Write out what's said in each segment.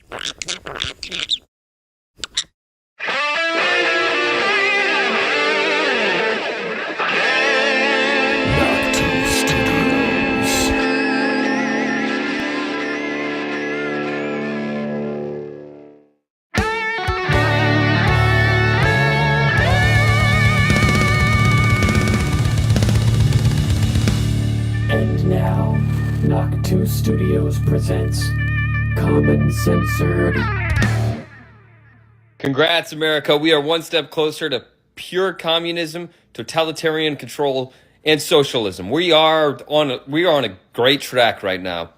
And now, Knock 2 Studios presents Common Censored. Congrats, America. We are one step closer to pure communism, totalitarian control, and socialism. We are on a great track right now.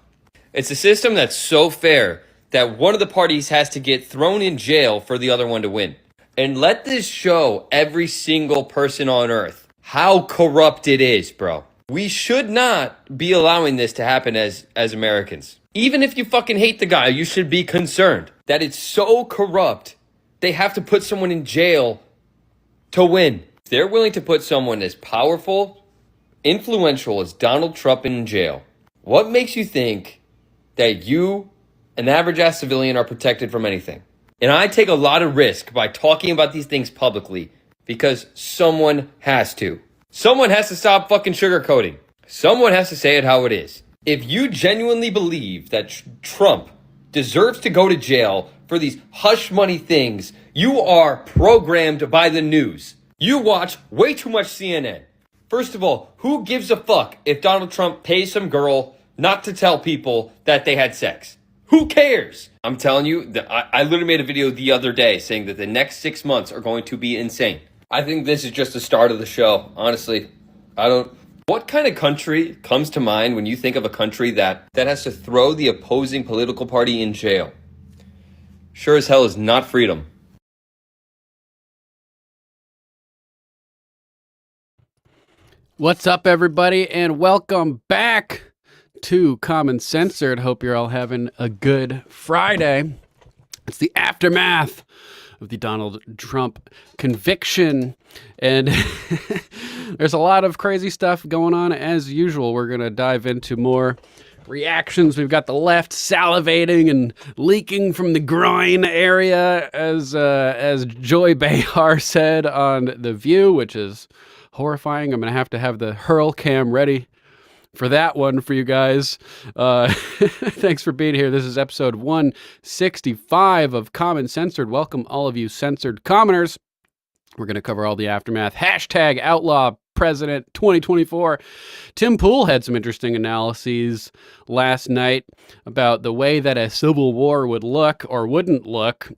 It's a system that's so fair that one of the parties has to get thrown in jail for the other one to win. And let this show every single person on earth how corrupt it is, bro. We should not be allowing this to happen as Americans. Even if you fucking hate the guy, you should be concerned that it's so corrupt they have to put someone in jail to win. They're willing to put someone as powerful, influential as Donald Trump in jail. What makes you think that you, an average-ass civilian, are protected from anything? And I take a lot of risk by talking about these things publicly because someone has to. Someone has to stop fucking sugarcoating. Someone has to say it how it is. If you genuinely believe that Trump deserves to go to jail for these hush money things, you are programmed by the news. You watch way too much CNN. First of all, who gives a fuck if Donald Trump pays some girl not to tell people that they had sex? Who cares? I'm telling you, I literally made a video the other day saying that the next 6 months are going to be insane. I think this is just the start of the show. Honestly, what kind of country comes to mind when you think of a country that has to throw the opposing political party in jail? Sure as hell is not freedom. What's up, everybody, and welcome back to Common Censored. Hope you're all having a good Friday. It's the aftermath of the Donald Trump conviction, and there's a lot of crazy stuff going on as usual. We're going to dive into more reactions. We've got the left salivating and leaking from the groin area, as Joy Behar said on The View, which is horrifying. I'm going to have the hurl cam ready for that one for you guys. Thanks for being here. This is episode 165 of Common Censored. Welcome all of you censored commoners. We're going to cover all the aftermath. Hashtag outlaw president 2024. Tim Pool had some interesting analyses last night about the way that a civil war would look or wouldn't look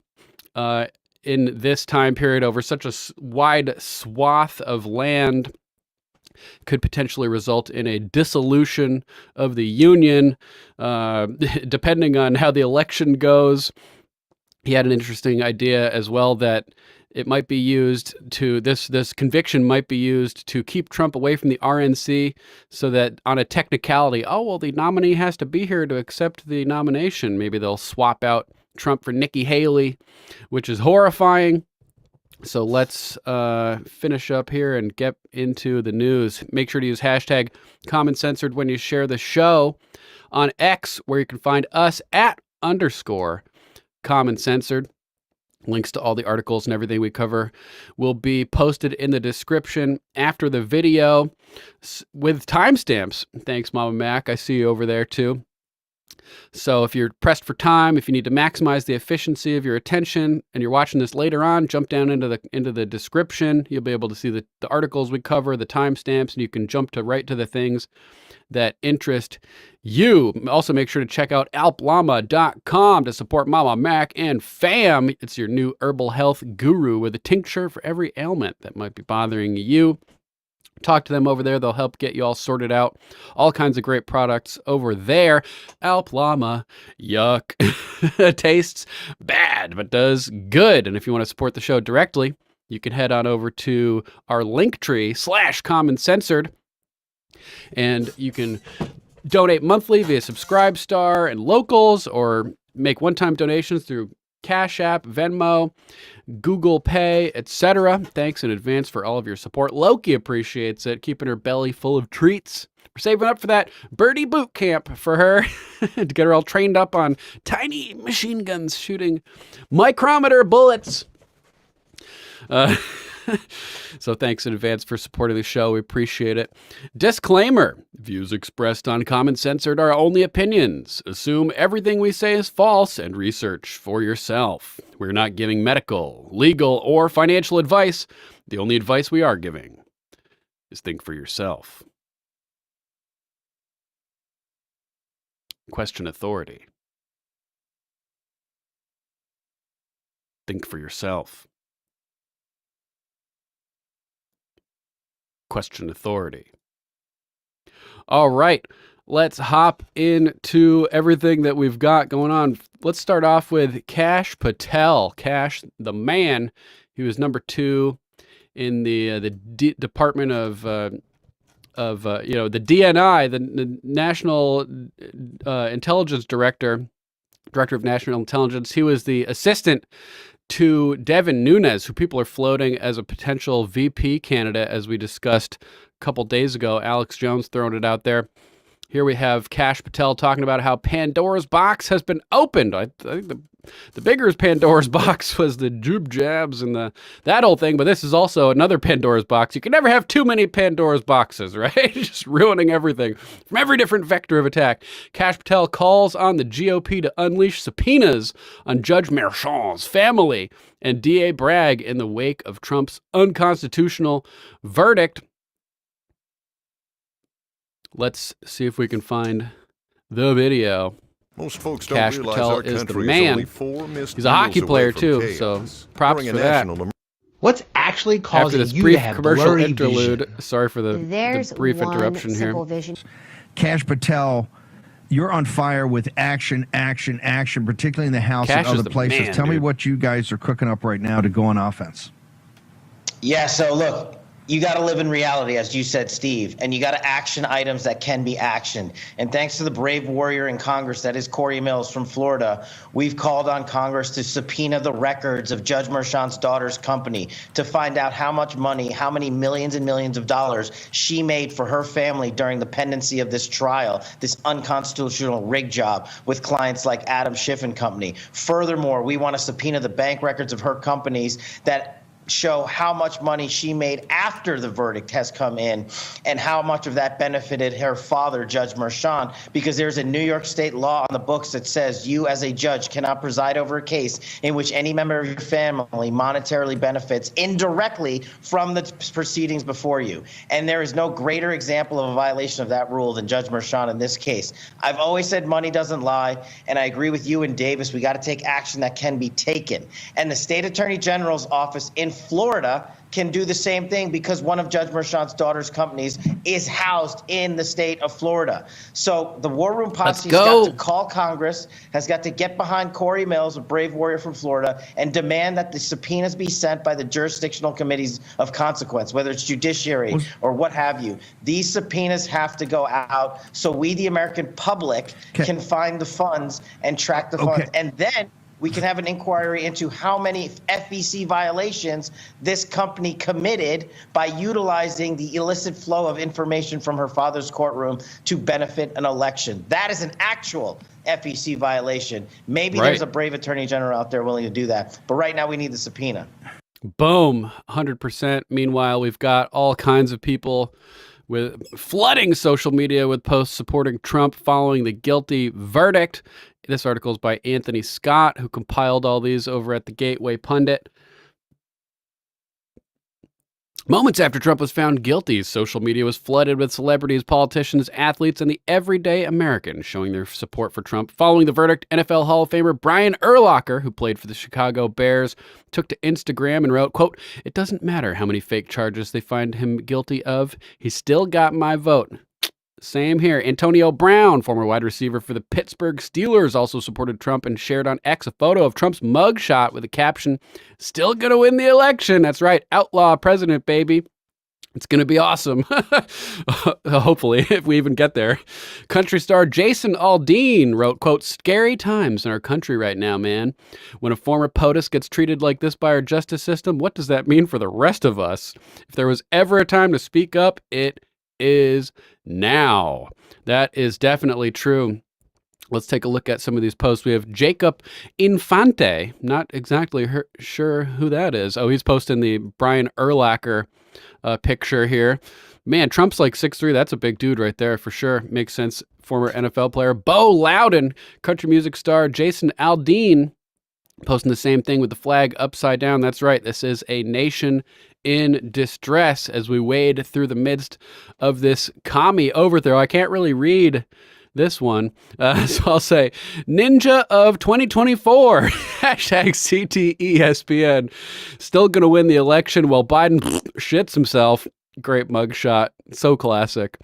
in this time period over such a wide swath of land. Could potentially result in a dissolution of the Union, depending on how the election goes. He had an interesting idea as well that it might be used to, this conviction might be used to keep Trump away from the RNC, so that on a technicality, the nominee has to be here to accept the nomination. Maybe they'll swap out Trump for Nikki Haley, which is horrifying. So let's finish up here and get into the news. Make sure to use hashtag Common Censored when you share the show on X, where you can find us at _Common Censored. Links to all the articles and everything we cover will be posted in the description after the video with timestamps. Thanks, Mama Mac. I see you over there too. So if you're pressed for time, if you need to maximize the efficiency of your attention and you're watching this later on, jump down into the description. You'll be able to see the articles we cover, the timestamps, and you can jump right to the things that interest you. Also, make sure to check out alplama.com to support Mama Mac and fam. It's your new herbal health guru with a tincture for every ailment that might be bothering you. Talk to them over there. They'll help get you all sorted out. All kinds of great products over there. Alp Llama, yuck. Tastes bad, but does good. And if you want to support the show directly, you can head on over to our Linktree /Common Censored. And you can donate monthly via Subscribestar and Locals, or make one-time donations through Cash App, Venmo, Google Pay, etc. Thanks in advance for all of your support. Loki appreciates it, keeping her belly full of treats We're saving up for that birdie boot camp for her to get her all trained up on tiny machine guns shooting micrometer bullets. So thanks in advance for supporting the show. We appreciate it. Disclaimer. Views expressed on Common Censored are only opinions. Assume everything we say is false and research for yourself. We're not giving medical, legal, or financial advice. The only advice we are giving is think for yourself. Question authority. Think for yourself. Question authority. All right, let's hop into everything that we've got going on. Let's start off with Kash Patel. Kash, the man, he was number 2 in the Department of the DNI, the National Intelligence Director of National Intelligence. He was the assistant to Devin Nunes, who people are floating as a potential VP candidate, as we discussed a couple days ago. Alex Jones throwing it out there. Here we have Kash Patel talking about how Pandora's box has been opened. I think the bigger Pandora's box was the joob jabs and that whole thing, but this is also another Pandora's box. You can never have too many Pandora's boxes, right? Just ruining everything from every different vector of attack. Kash Patel calls on the GOP to unleash subpoenas on Judge Merchan's family and DA Bragg in the wake of Trump's unconstitutional verdict. Let's see if we can find the video. Most folks don't Kash realize Patel our is the country man. is only 4 missed He's a hockey meals player away from too, chaos. so props During for a that. national What's actually After causing this you brief to have commercial blurry interlude, vision? sorry for the brief interruption here. simple vision. Kash Patel, you're on fire with action, particularly in the House Kash and is other the places. man, Tell me dude. what you guys are cooking up right now to go on offense. Yeah, so look, you got to live in reality, as you said, Steve, and you got to action items that can be actioned. And thanks to the brave warrior in Congress, that is Corey Mills from Florida, we've called on Congress to subpoena the records of Judge Merchan's daughter's company to find out how much money, how many millions and millions of dollars she made for her family during the pendency of this trial, this unconstitutional rig job with clients like Adam Schiff and Company. Furthermore, we want to subpoena the bank records of her companies that show how much money she made after the verdict has come in and how much of that benefited her father, Judge Merchan, because there's a New York state law on the books that says you as a judge cannot preside over a case in which any member of your family monetarily benefits indirectly from the proceedings before you. And there is no greater example of a violation of that rule than Judge Merchan in this case. I've always said money doesn't lie, and I agree with you and Davis. We got to take action that can be taken. And the state attorney general's office in Florida can do the same thing because one of Judge Merchan's daughter's companies is housed in the state of Florida. So the War Room Posse has got to call Congress, has got to get behind Corey Mills, a brave warrior from Florida, and demand that the subpoenas be sent by the jurisdictional committees of consequence, whether it's judiciary or what have you. These subpoenas have to go out so we, the American public, can find the funds and track the funds. And then we can have an inquiry into how many FEC violations this company committed by utilizing the illicit flow of information from her father's courtroom to benefit an election. That is an actual FEC violation. Maybe there's a brave attorney general out there willing to do that. But right now we need the subpoena. Boom, 100%. Meanwhile, we've got all kinds of people with flooding social media with posts supporting Trump following the guilty verdict. This article is by Anthony Scott, who compiled all these over at the Gateway Pundit. Moments after Trump was found guilty, social media was flooded with celebrities, politicians, athletes, and the everyday American showing their support for Trump. Following the verdict, NFL Hall of Famer Brian Urlacher, who played for the Chicago Bears, took to Instagram and wrote, quote, "It doesn't matter how many fake charges they find him guilty of. He still got my vote." Same here. Antonio Brown, former wide receiver for the Pittsburgh Steelers, also supported Trump and shared on X a photo of Trump's mugshot with a caption, "Still gonna win the election." That's right. Outlaw president, baby. It's going to be awesome. Hopefully, if we even get there. Country star Jason Aldean wrote, quote, "Scary times in our country right now, man. When a former POTUS gets treated like this by our justice system, what does that mean for the rest of us? If there was ever a time to speak up, it is now. That is definitely true. Let's take a look at some of these posts. We have Jacob Infante. Not exactly sure who that is. Oh, he's posting the Brian Urlacher picture here. Man, Trump's like 6'3". That's a big dude right there for sure. Makes sense. Former NFL player. Bo Loudon, country music star. Jason Aldean posting the same thing with the flag upside down. That's right. This is a nation in distress as we wade through the midst of this commie overthrow. I can't really read this one. So I'll say Ninja of 2024, hashtag CTESPN, still going to win the election while Biden shits himself. Great mugshot. So classic.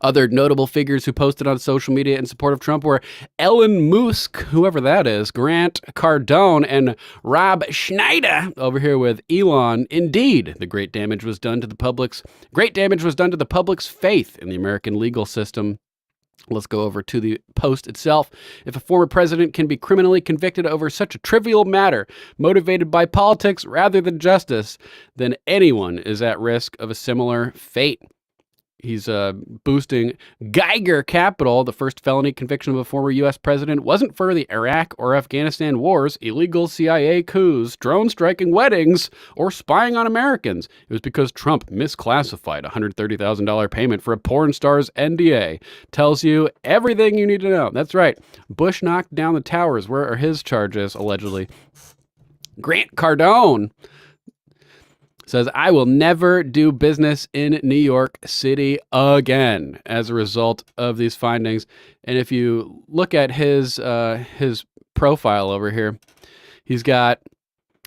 Other notable figures who posted on social media in support of Trump were Ellen Musk, whoever that is, Grant Cardone, and Rob Schneider over here with Elon. Indeed, the great damage was done to the public's faith in the American legal system. Let's go over to the post itself. If a former president can be criminally convicted over such a trivial matter, motivated by politics rather than justice, then anyone is at risk of a similar fate. He's boosting Geiger Capital. The first felony conviction of a former U.S. president wasn't for the Iraq or Afghanistan wars, illegal CIA coups, drone striking weddings, or spying on Americans. It was because Trump misclassified a $130,000 payment for a porn star's NDA. Tells you everything you need to know. That's right. Bush knocked down the towers. Where are his charges, allegedly? Grant Cardone says, I will never do business in New York City again as a result of these findings. And if you look at his profile over here, he's got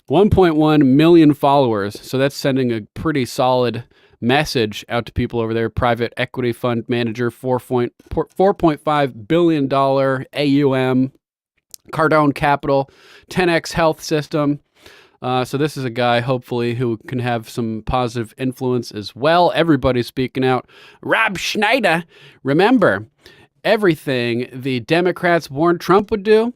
1.1 million followers. So that's sending a pretty solid message out to people over there. Private equity fund manager, $4.5 billion AUM, Cardone Capital, 10X Health System. So this is a guy, hopefully, who can have some positive influence as well. Everybody's speaking out. Rob Schneider, remember, everything the Democrats warned Trump would do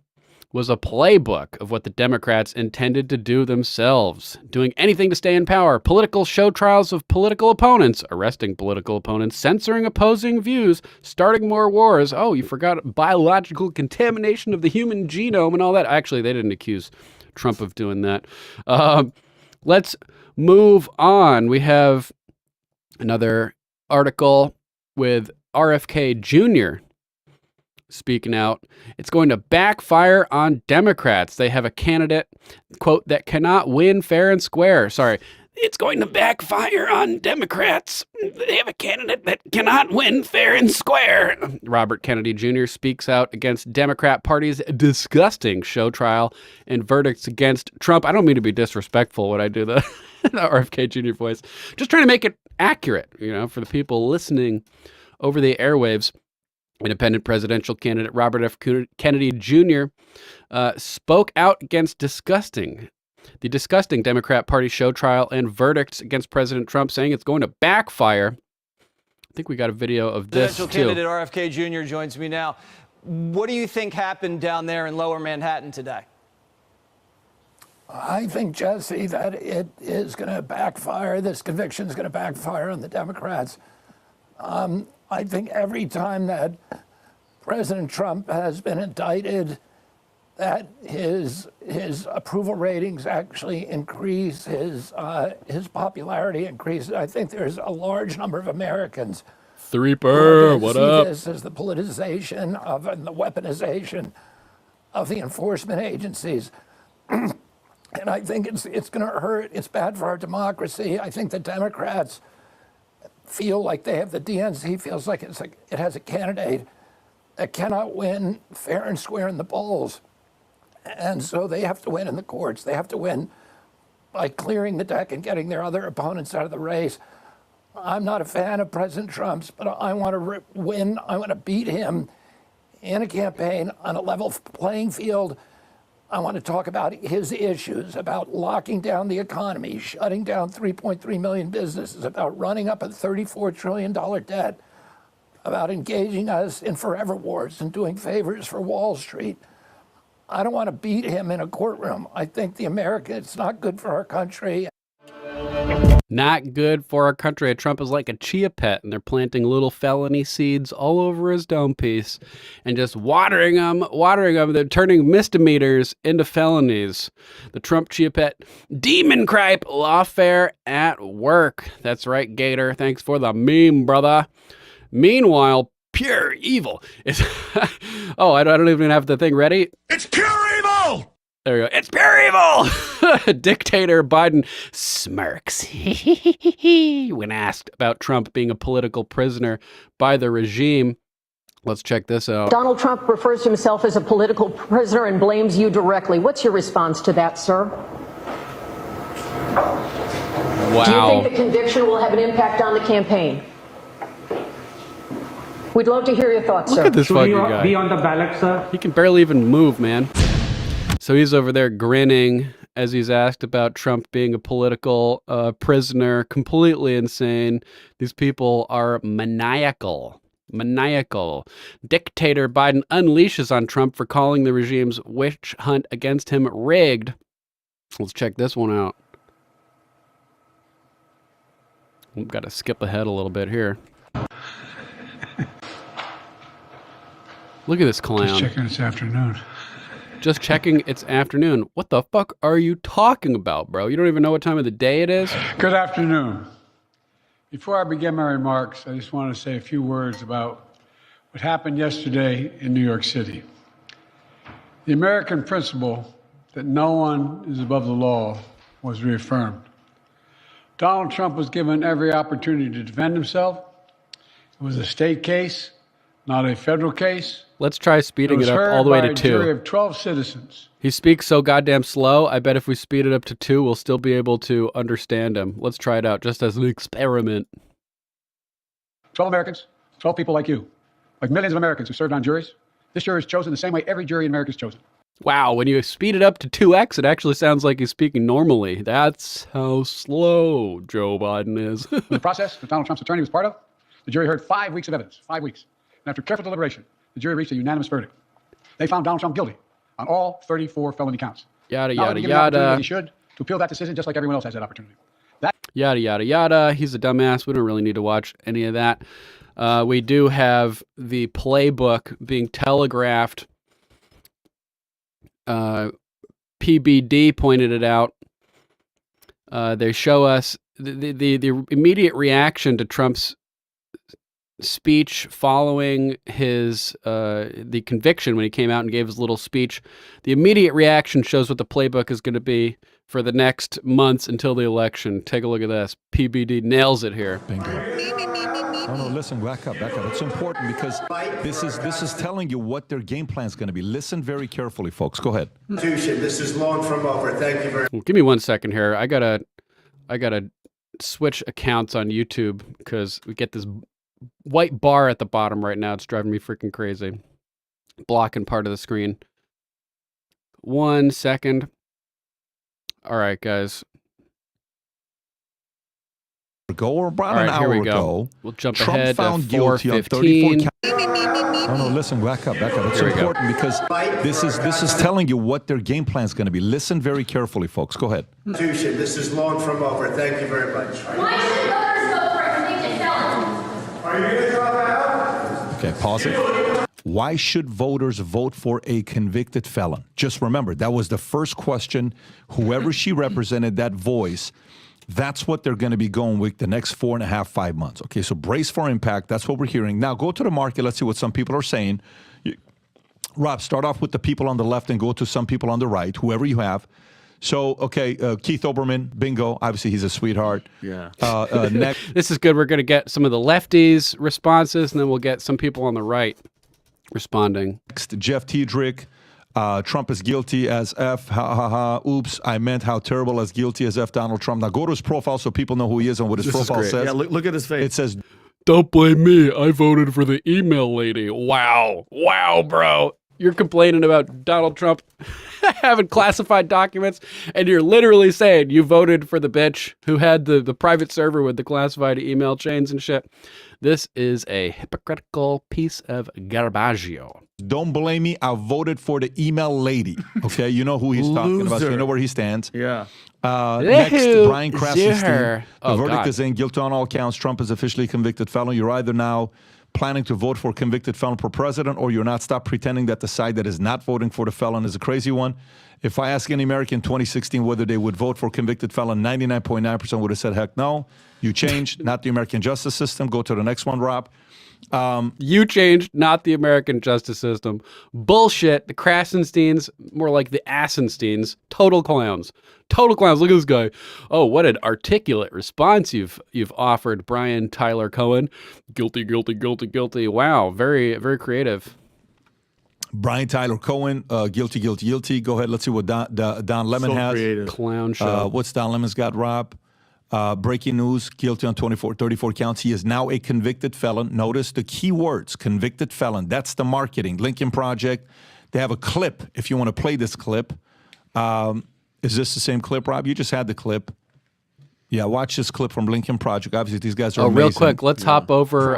was a playbook of what the Democrats intended to do themselves. Doing anything to stay in power. Political show trials of political opponents. Arresting political opponents. Censoring opposing views. Starting more wars. Oh, you forgot biological contamination of the human genome and all that. Actually, they didn't accuse Trump of doing that. Let's move on. We have another article with RFK Jr. speaking out. It's going to backfire on Democrats. They have a candidate, quote, that cannot win fair and square. Sorry. It's going to backfire on Democrats. They have a candidate that cannot win fair and square. Robert Kennedy Jr. speaks out against Democrat Party's disgusting show trial and verdicts against Trump. I don't mean to be disrespectful when I do the RFK Jr. voice. Just trying to make it accurate, for the people listening over the airwaves. Independent presidential candidate Robert F. Kennedy Jr. Spoke out against the disgusting Democrat Party show trial and verdicts against President Trump, saying it's going to backfire. I think we got a video of this, too. Candidate RFK Jr. joins me now. What do you think happened down there in Lower Manhattan today? I think, Jesse, that it is going to backfire. This conviction is going to backfire on the Democrats. I think every time that President Trump has been indicted, that his approval ratings actually increase, his popularity increases. I think there's a large number of Americans Threeper, what up? This is the politicization of and the weaponization of the enforcement agencies. And I think it's going to hurt. It's bad for our democracy. I think the Democrats feel like they have the DNC feels like it has a candidate that cannot win fair and square in the polls. And so they have to win in the courts. They have to win by clearing the deck and getting their other opponents out of the race. I'm not a fan of President Trump's, but I want to win. I want to beat him in a campaign on a level playing field. I want to talk about his issues, about locking down the economy, shutting down 3.3 million businesses, about running up a $34 trillion debt, about engaging us in forever wars and doing favors for Wall Street. I don't want to beat him in a courtroom. I think it's not good for our country. Not good for our country. Trump is like a chia pet, and they're planting little felony seeds all over his dome piece and just watering them. They're turning misdemeanors into felonies. The Trump chia pet demon cripe lawfare at work. That's right, Gator. Thanks for the meme, brother. Meanwhile, pure evil is... Oh, I don't even have the thing ready. It's pure evil! There you go. It's pure evil! Dictator Biden smirks when asked about Trump being a political prisoner by the regime. Let's check this out. Donald Trump refers to himself as a political prisoner and blames you directly. What's your response to that, sir? Wow. Do you think the conviction will have an impact on the campaign? We'd love to hear your thoughts, Look sir. at this fucking Should guy. be on the ballot, sir? He can barely even move, man. So he's over there grinning as he's asked about Trump being a political prisoner. Completely insane. These people are maniacal. Dictator Biden unleashes on Trump for calling the regime's witch hunt against him rigged. Let's check this one out. We've got to skip ahead a little bit here. Look at this clown. Just checking this afternoon. Just checking it's afternoon. What the fuck are you talking about, bro? You don't even know what time of the day it is? Good afternoon. Before I begin my remarks, I just want to say a few words about what happened yesterday in New York City. The American principle that no one is above the law was reaffirmed. Donald Trump was given every opportunity to defend himself. It was a state case, not a federal case. Let's try speeding it up all the way to a jury 2. of 12 citizens. He speaks so goddamn slow, I bet if we speed it up to 2, we'll still be able to understand him. Let's try it out just as an experiment. 12 Americans, 12 people like you, like millions of Americans who served on juries. This jury is chosen the same way every jury in America is chosen. Wow, when you speed it up to 2x, it actually sounds like he's speaking normally. That's how slow Joe Biden is. The process that Donald Trump's attorney was part of, the jury heard 5 weeks of evidence, 5 weeks. And after careful deliberation, the jury reached a unanimous verdict. They found Donald Trump guilty on all 34 felony counts. Yada, Now, yada, given the opportunity yada. He should to appeal that decision just like everyone else has that opportunity. Yada, yada, yada. He's a dumbass. We don't really need to watch any of that. We do have the playbook being telegraphed. PBD pointed it out. They show us the immediate reaction to Trump's speech following his the conviction when he came out and gave his little speech. The immediate reaction shows what the playbook is going to be for the next months until the election. Take a look at this. PBD nails it here. No, listen, back up. It's important because this is telling you what their game plan is going to be. Listen very carefully, folks. Go ahead. This is long from over. Thank you very much. Give me 1 second here. I gotta switch accounts on YouTube because we get this white bar at the bottom right now. It's driving me freaking crazy. Blocking part of the screen. 1 second. All right, guys. Or about All right, an hour here we go. ago, We'll jump Trump ahead found to guilty on 4:15. 34 No, listen, back up. It's Here we go. important because this is telling you what their game plan is going to be. Listen very carefully, folks. Go ahead. This is long from over. Thank you very much. Why should voters vote for convicted felons? Are you going to drop out? Okay, pause it. Why should voters vote for a convicted felon? Just remember, that was the first question. Whoever she represented, that voice, that's what they're going to be going with the next 4.5, 5 months. Okay, so brace for impact. That's what we're hearing. Now go to the market. Let's see what some people are saying. Rob, start off with the people on the left and go to some people on the right, whoever you have. So, okay, Keith Olbermann, bingo. Obviously, he's a sweetheart. Yeah. Next. This is good. We're going to get some of the lefties' responses, and then we'll get some people on the right responding. Next, Jeff Tiedrick. Trump is guilty as F. Ha, ha, ha. Oops, I meant how terrible as guilty as F. Donald Trump. Now go to his profile so people know who he is and what his profile says. Yeah, look at his face. It says, "Don't blame me. I voted for the email lady." Wow. Wow, bro. You're complaining about Donald Trump having classified documents, and you're literally saying you voted for the bitch who had the private server with the classified email chains and shit. This is a hypocritical piece of garbaggio. Don't blame me. I voted for the email lady. Okay, you know who he's talking about. So you know where he stands. Yeah. Next, Brian Krasenstein. The verdict God. is in guilty on all counts. Trump is officially convicted felon. You're either now planning to vote for convicted felon for president, or you're not. Stop pretending that the side that is not voting for the felon is a crazy one. If I ask any American in 2016 whether they would vote for convicted felon, 99.9% would have said, heck no. You changed, not the American justice system. Go to the next one, Rob. You changed, not the American justice system. Bullshit. The Krasensteins, more like the Assensteins, total clowns. Total clowns. Look at this guy. Oh, what an articulate response you've offered, Brian Tyler Cohen. Guilty, guilty, guilty, guilty. Wow, very, very creative. Brian Tyler Cohen, guilty, guilty, guilty. Go ahead. Let's see what Don Lemon has. Creative. Clown show. What's Don Lemon's got, Rob? Breaking news, guilty on 34 counts. He is now a convicted felon. Notice the key words, convicted felon. That's the marketing. Lincoln Project. They have a clip if you want to play this clip. Is this the same clip, Rob? You just had the clip. Yeah, watch this clip from Lincoln Project. Obviously, these guys are amazing. Real quick, let's hop over.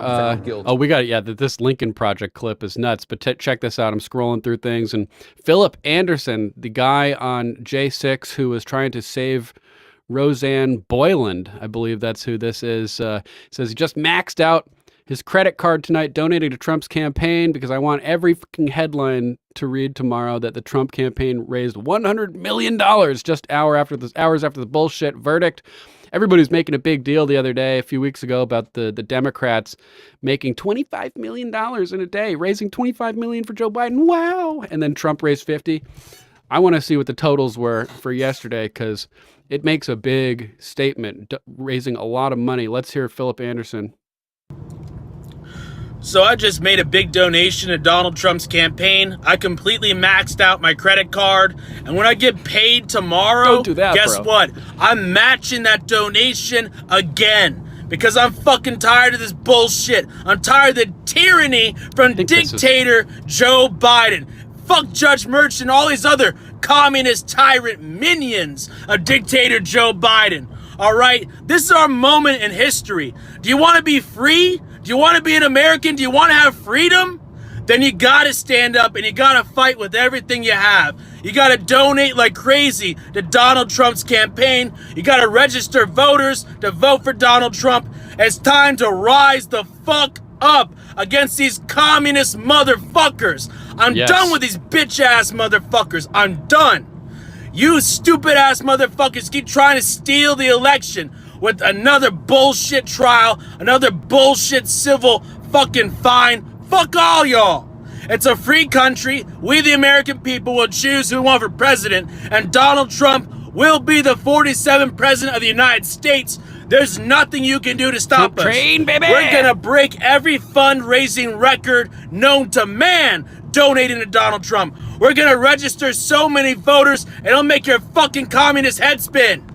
We got it. Yeah, this Lincoln Project clip is nuts. But check this out. I'm scrolling through things. And Philip Anderson, the guy on J6 who was trying to save Roseanne Boyland, I believe that's who this is, says he just maxed out his credit card tonight, donating to Trump's campaign because I want every fucking headline to read tomorrow that the Trump campaign raised $100 million just hours after the bullshit verdict. Everybody was making a big deal the other day, a few weeks ago, about the Democrats making $25 million in a day, raising $25 million for Joe Biden. Wow. And then Trump raised 50. I want to see what the totals were for yesterday because it makes a big statement, raising a lot of money. Let's hear Philip Anderson. So I just made a big donation to Donald Trump's campaign. I completely maxed out my credit card. And when I get paid tomorrow, Don't do that, guess bro. what? I'm matching that donation again. Because I'm fucking tired of this bullshit. I'm tired of the tyranny from dictator Joe Biden. Fuck Judge Merchant and all these other communist tyrant minions of dictator Joe Biden. All right? This is our moment in history. Do you want to be free? Do you want to be an American? Do you want to have freedom? Then you got to stand up and you got to fight with everything you have. You got to donate like crazy to Donald Trump's campaign. You got to register voters to vote for Donald Trump. It's time to rise the fuck up against these communist motherfuckers. I'm done with these bitch-ass motherfuckers. I'm done. You stupid-ass motherfuckers keep trying to steal the election with another bullshit trial, another bullshit civil fucking fine. Fuck all y'all. It's a free country. We, the American people, will choose who we want for president, and Donald Trump will be the 47th president of the United States. There's nothing you can do to stop us. Train, baby! We're gonna break every fundraising record known to man donating to Donald Trump. We're gonna register so many voters, it'll make your fucking communist head spin.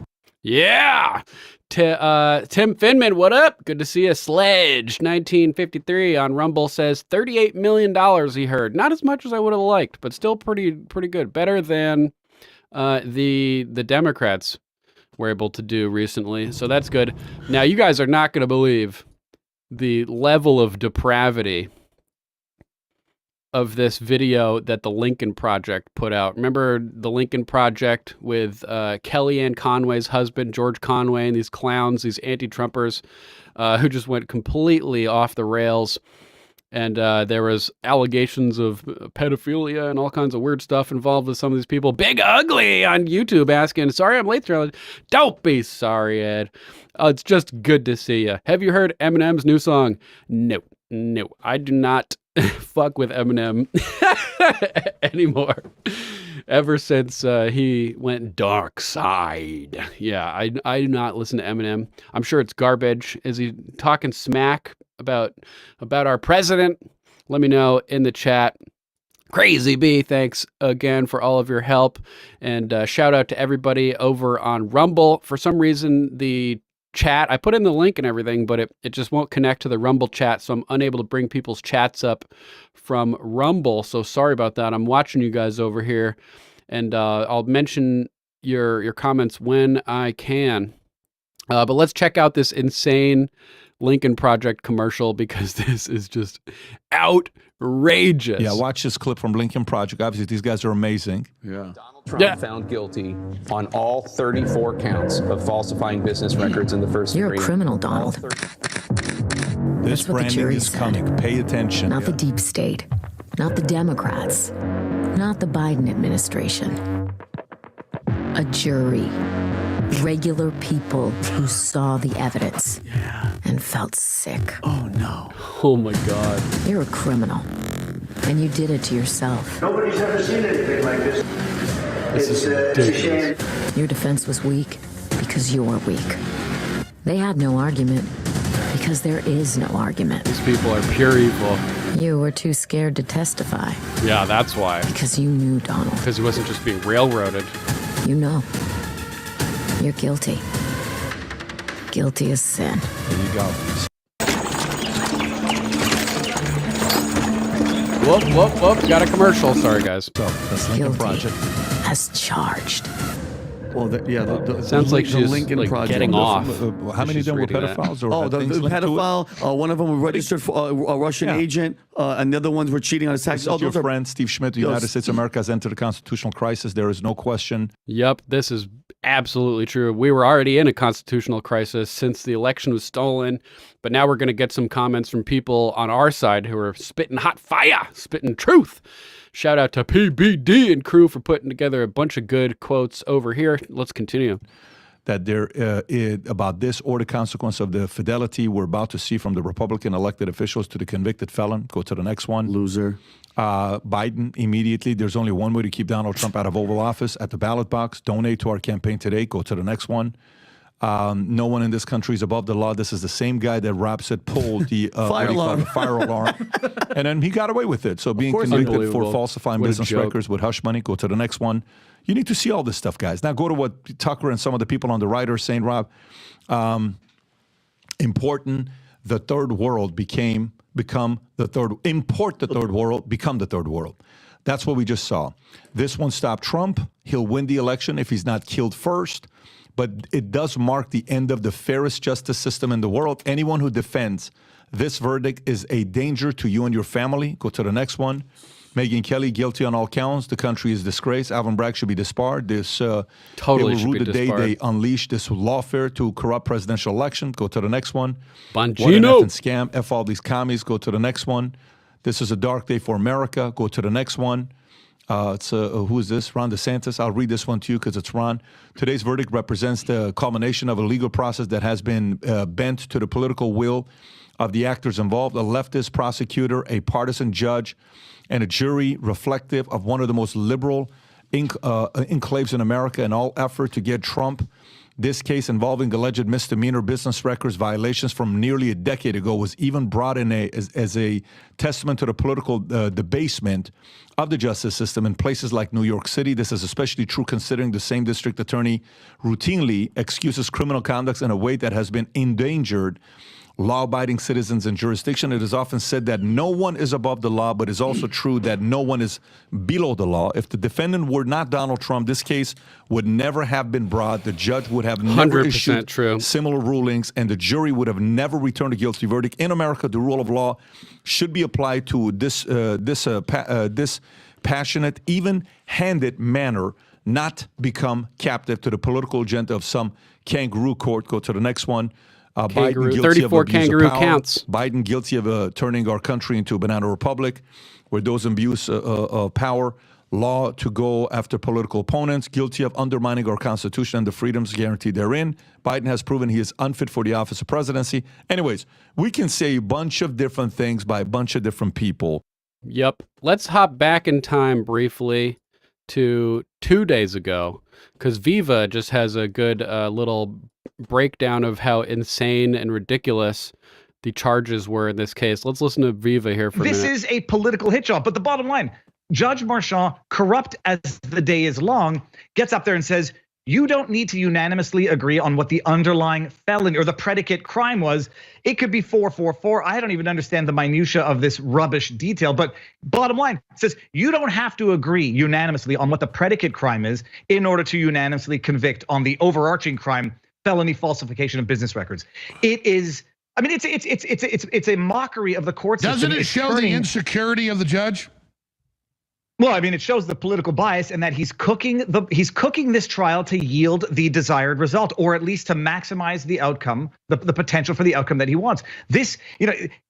Yeah. Tim Finman, what up? Good to see you. Sledge 1953 on Rumble says $38 million he heard. Not as much as I would have liked, but still pretty good. Better than the Democrats were able to do recently. So that's good. Now, you guys are not going to believe the level of depravity of this video that the Lincoln Project put out. Remember the Lincoln Project with Kellyanne Conway's husband, George Conway, and these clowns, these anti-Trumpers who just went completely off the rails. And there was allegations of pedophilia and all kinds of weird stuff involved with some of these people. Big Ugly on YouTube asking, sorry I'm late. Don't be sorry, Ed. It's just good to see you. Have you heard Eminem's new song? No, I do not fuck with Eminem anymore. Ever since he went dark side. Yeah, I do not listen to Eminem. I'm sure it's garbage. Is he talking smack about our president? Let me know in the chat. Crazy B, thanks again for all of your help. And shout out to everybody over on Rumble. For some reason, the chat, I put in the link and everything, but it just won't connect to the Rumble chat, so I'm unable to bring people's chats up from Rumble. So sorry about that. I'm watching you guys over here, and I'll mention your comments when I can. But let's check out this insane Lincoln Project commercial because this is just outrageous. Yeah, watch this clip from Lincoln Project. Obviously, these guys are amazing. Yeah. Trump found guilty on all 34 counts of falsifying business records in the first degree. You're a criminal, Donald. This branding is coming. Pay attention. Not the deep state, not the Democrats, not the Biden administration. A jury. Regular people who saw the evidence and felt sick. Oh, no. Oh, my God. You're a criminal, and you did it to yourself. Nobody's ever seen anything like this. This is It's a shame. Your defense was weak because you're weak. They had no argument because there is no argument. These people are pure evil. You were too scared to testify. Yeah, that's why. Because you knew, Donald. Because he wasn't just being railroaded. You know. You're guilty. Guilty as sin. There you go. Whoop, whoop, whoop. Got a commercial. Sorry, guys. So, that's Lincoln Project. As charged. Well, sounds like she's Lincoln like Project. getting off. How many of them were pedophiles? Or the pedophile. One of them was registered for a Russian agent, and the other ones were cheating on his taxes. Your friend Steve Schmidt, the United States of America has entered a constitutional crisis. There is no question. Yep, this is absolutely true. We were already in a constitutional crisis since the election was stolen, but now we're going to get some comments from people on our side who are spitting hot fire, spitting truth. Shout out to PBD and crew for putting together a bunch of good quotes over here. Let's continue. That about this or the consequence of the fidelity we're about to see from the Republican elected officials to the convicted felon. Go to the next one. Loser. Biden immediately. There's only one way to keep Donald Trump out of Oval Office, at the ballot box. Donate to our campaign today. Go to the next one. No one in this country is above the law. This is the same guy that Rob said pulled the fire alarm. And then he got away with it. So being convicted for falsifying business records with hush money. Go to the next one. You need to see all this stuff, guys. Now go to what Tucker and some of the people on the right are saying, Rob. Important. The third world become the third. Import the third world, become the third world. That's what we just saw. This won't stop Trump. He'll win the election if he's not killed first. But it does mark the end of the fairest justice system in the world. Anyone who defends this verdict is a danger to you and your family. Go to the next one. Megyn Kelly, guilty on all counts. The country is disgraced. Alvin Bragg should be disbarred. Totally they will rue the day they unleash this lawfare to corrupt presidential election. Go to the next one. Bongino. What an effing scam. F all these commies. Go to the next one. This is a dark day for America. Go to the next one. Who is this? Ron DeSantis. I'll read this one to you because it's Ron. Today's verdict represents the culmination of a legal process that has been bent to the political will of the actors involved, a leftist prosecutor, a partisan judge, and a jury reflective of one of the most liberal enclaves in America in all effort to get Trump. This case involving alleged misdemeanor business records violations from nearly a decade ago was even brought in as a testament to the political debasement of the justice system in places like New York City. This is especially true considering the same district attorney routinely excuses criminal conduct in a way that has been endangered law-abiding citizens in jurisdiction. It is often said that no one is above the law, but it's also true that no one is below the law. If the defendant were not Donald Trump, this case would never have been brought. The judge would have never issued similar rulings, and the jury would have never returned a guilty verdict. In America, the rule of law should be applied to this passionate, even-handed manner, not become captive to the political agenda of some kangaroo court. Go to the next one. Biden guilty 34 of abuse kangaroo of power. counts. Biden guilty of turning our country into a banana republic, where those abuse of power, law to go after political opponents, guilty of undermining our Constitution and the freedoms guaranteed therein. Biden has proven he is unfit for the office of presidency. Anyways, we can say a bunch of different things by a bunch of different people. Yep. Let's hop back in time briefly to 2 days ago, because Viva just has a good little breakdown of how insane and ridiculous the charges were in this case. Let's listen to Viva here for a minute. This is a political hit job, but the bottom line, Judge Marchand, corrupt as the day is long, gets up there and says, you don't need to unanimously agree on what the underlying felony or the predicate crime was. It could be 444. I don't even understand the minutia of this rubbish detail, but bottom line, it says you don't have to agree unanimously on what the predicate crime is in order to unanimously convict on the overarching crime felony falsification of business records. It is. I mean, it's a mockery of the court system. Doesn't it show the insecurity of the judge? Well, I mean, it shows the political bias and that he's cooking this trial to yield the desired result, or at least to maximize the outcome, the potential for the outcome that he wants. This,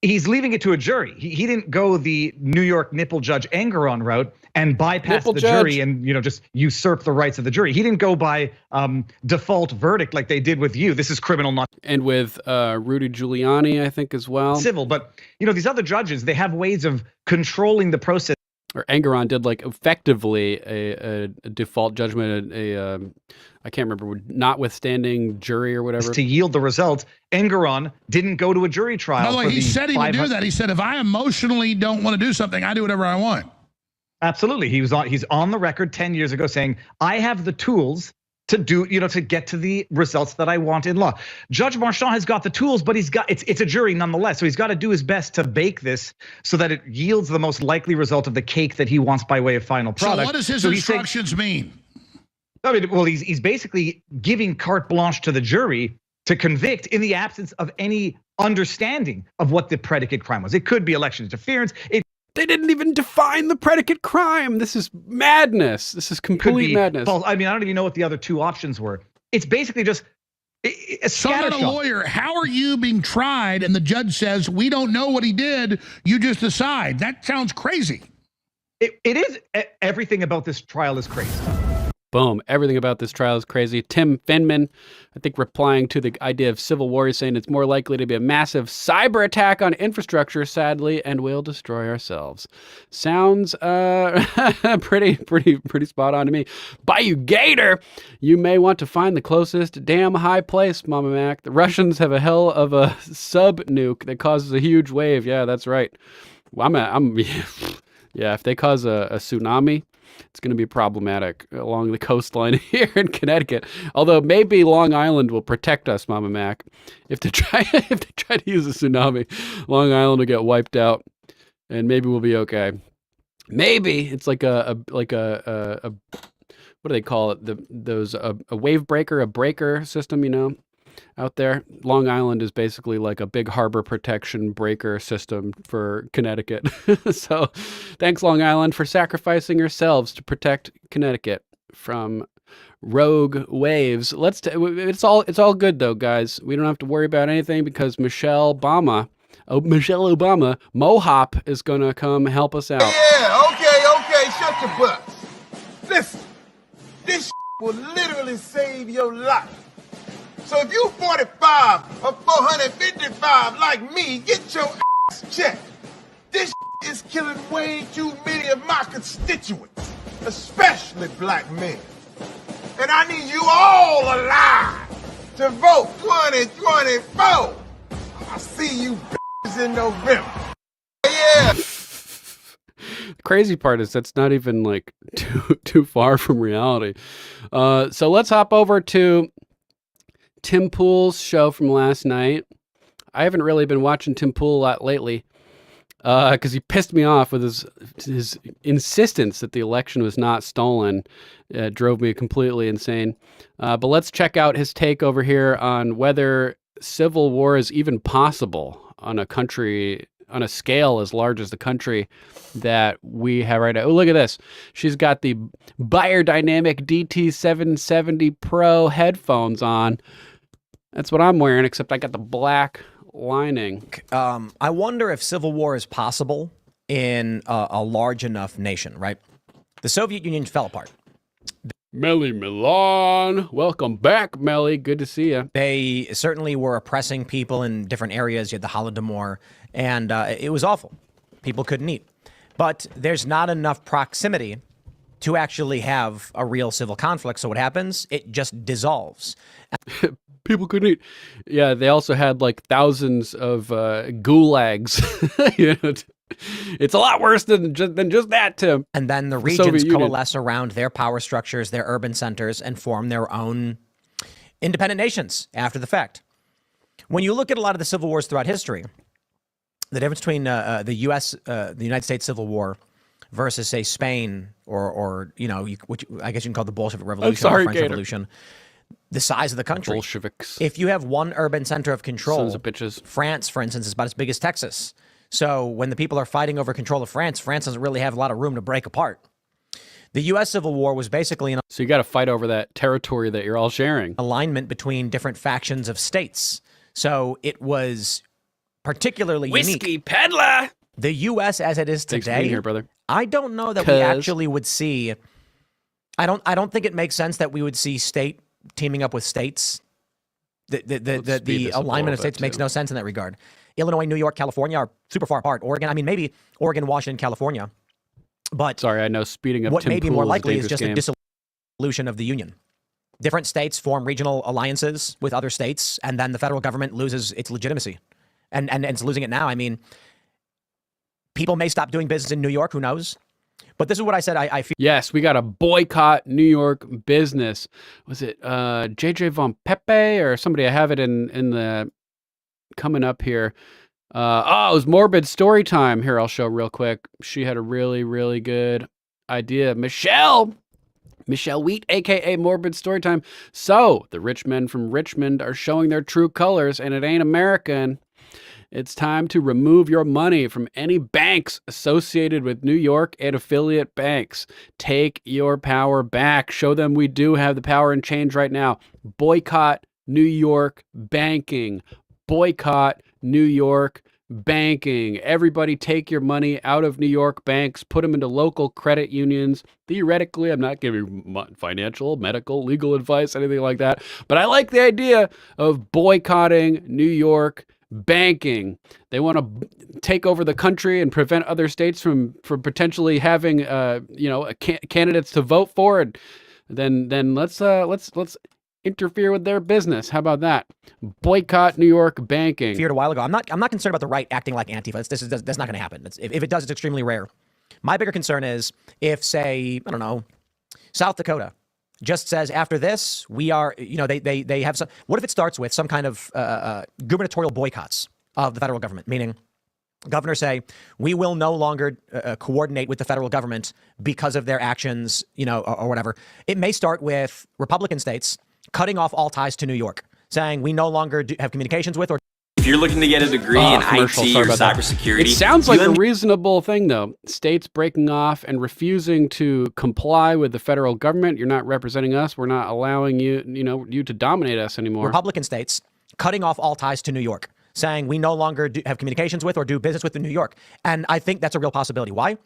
he's leaving it to a jury. He didn't go the New York nipple judge Engeron route and bypass the jury and just usurp the rights of the jury. He didn't go by default verdict like they did with you. This is criminal, not and with Rudy Giuliani, I think, as well. Civil, but these other judges, they have ways of controlling the process. Or Engeron did like effectively a default judgment, I can't remember, notwithstanding jury or whatever. To yield the result, Engeron didn't go to a jury trial. By the way, he said he would do that. He said, if I emotionally don't want to do something, I do whatever I want. Absolutely. He's on the record 10 years ago saying, I have the tools to do, to get to the results that I want in law. Judge Marchand has got the tools, but it's a jury nonetheless. So he's got to do his best to bake this so that it yields the most likely result of the cake that he wants by way of final product. So what does his instructions mean? I mean, well, he's basically giving carte blanche to the jury to convict in the absence of any understanding of what the predicate crime was. It could be election interference. They didn't even define the predicate crime. This is madness. This is complete madness. False. I mean, I don't even know what the other two options were. It's basically just a So I'm not a lawyer. How are you being tried and the judge says, we don't know what he did, you just decide? That sounds crazy. It is. Everything about this trial is crazy. Boom. Everything about this trial is crazy. Tim Finman, I think, replying to the idea of civil war, is saying it's more likely to be a massive cyber attack on infrastructure, sadly, and we'll destroy ourselves. Sounds pretty spot on to me. Bayou Gator, you may want to find the closest damn high place, Mama Mac. The Russians have a hell of a sub nuke that causes a huge wave. Yeah, that's right. Well, yeah, if they cause a tsunami, it's going to be problematic along the coastline here in Connecticut. Although maybe Long Island will protect us, Mama Mac. If they try to use a tsunami, Long Island will get wiped out, and maybe we'll be okay. Maybe it's like a what do they call it? A wave breaker, a breaker system, out there. Long Island is basically like a big harbor protection breaker system for Connecticut. So thanks, Long Island, for sacrificing yourselves to protect Connecticut from rogue waves. It's all good though, guys. We don't have to worry about anything because Michelle Obama, Mohop, is gonna come help us out. Yeah, okay, shut your butts. Listen, this will literally save your life. So if you 45 or 455 like me, get your ass checked. This is killing way too many of my constituents, especially black men. And I need you all alive to vote 2024. I'll see you in November. Yeah. The crazy part is that's not even like too far from reality. So let's hop over to Tim Pool's show from last night. I haven't really been watching Tim Pool a lot lately because he pissed me off with his insistence that the election was not stolen. It drove me completely insane. But let's check out his take over here on whether civil war is even possible on a scale as large as the country that we have right now. Oh, look at this. She's got the Beyerdynamic DT770 Pro headphones on. That's what I'm wearing, except I got the black lining. I wonder if civil war is possible in a large enough nation, right? The Soviet Union fell apart. Melly Milan. Welcome back, Melly. Good to see you. They certainly were oppressing people in different areas. You had the Holodomor, and it was awful. People couldn't eat. But there's not enough proximity to actually have a real civil conflict. So what happens? It just dissolves. People couldn't eat. Yeah, they also had like thousands of gulags. It's a lot worse than just that, Tim. And then the regions coalesce around their power structures, their urban centers, and form their own independent nations after the fact. When you look at a lot of the civil wars throughout history, the difference between the United States Civil War versus, say, Spain or which I guess you can call the Bolshevik Revolution or the French Revolution. the size of the country. Bolsheviks. If you have one urban center of control, Sons of bitches. France, for instance, is about as big as Texas. So when the people are fighting over control of France, France doesn't really have a lot of room to break apart. The U.S. Civil War was basically an So you got to fight over that territory that you're all sharing. alignment between different factions of states. So it was particularly Whiskey unique. peddler. The U.S. as it is Thanks for today, being here, brother. I don't know that we actually would see. I don't think it makes sense that we would see state teaming up with states. The alignment of states makes no sense in that regard. Illinois, New York, California are super far apart. Oregon, I mean, maybe Oregon, Washington, California. But sorry, I know speeding up what Tim may be Pool more is a likely is dangerous just game. a dissolution of the union. Different states form regional alliances with other states, and then the federal government loses its legitimacy. And it's losing it now. I mean, people may stop doing business in New York, who knows? But this is what I said I feel. Yes, we got to boycott New York business. Was it JJ Von Pepe or somebody? I have it in the coming up here. It was Morbid Story Time. Here, I'll show real quick. She had a really, really good idea. Michelle Wheat, a.k.a. Morbid Storytime. So, the rich men from Richmond are showing their true colors, and it ain't American. It's time to remove your money from any banks associated with New York and affiliate banks. Take your power back. Show them we do have the power and change right now. Boycott New York banking. Boycott New York banking. Everybody take your money out of New York banks, put them into local credit unions. Theoretically, I'm not giving financial, medical, legal advice, anything like that. But I like the idea of boycotting New York banking. They want to take over the country and prevent other states from potentially having candidates to vote for. And then let's interfere with their business. How about that? Boycott New York banking. Feared a while ago. I'm not concerned about the right acting like Antifa. That's not going to happen. If it does, it's extremely rare. My bigger concern is if, say, I don't know, South Dakota just says after this we are, they have some. What if it starts with some kind of gubernatorial boycotts of the federal government, meaning governors say we will no longer coordinate with the federal government because of their actions, or whatever. It may start with Republican states cutting off all ties to New York, saying we no longer have communications with or. If you're looking to get a degree in IT or cybersecurity, it sounds like a reasonable thing, though. States breaking off and refusing to comply with the federal government. You're not representing us. We're not allowing you to dominate us anymore. Republican states cutting off all ties to New York, saying we no longer have communications with or do business with New York. And I think that's a real possibility. Why?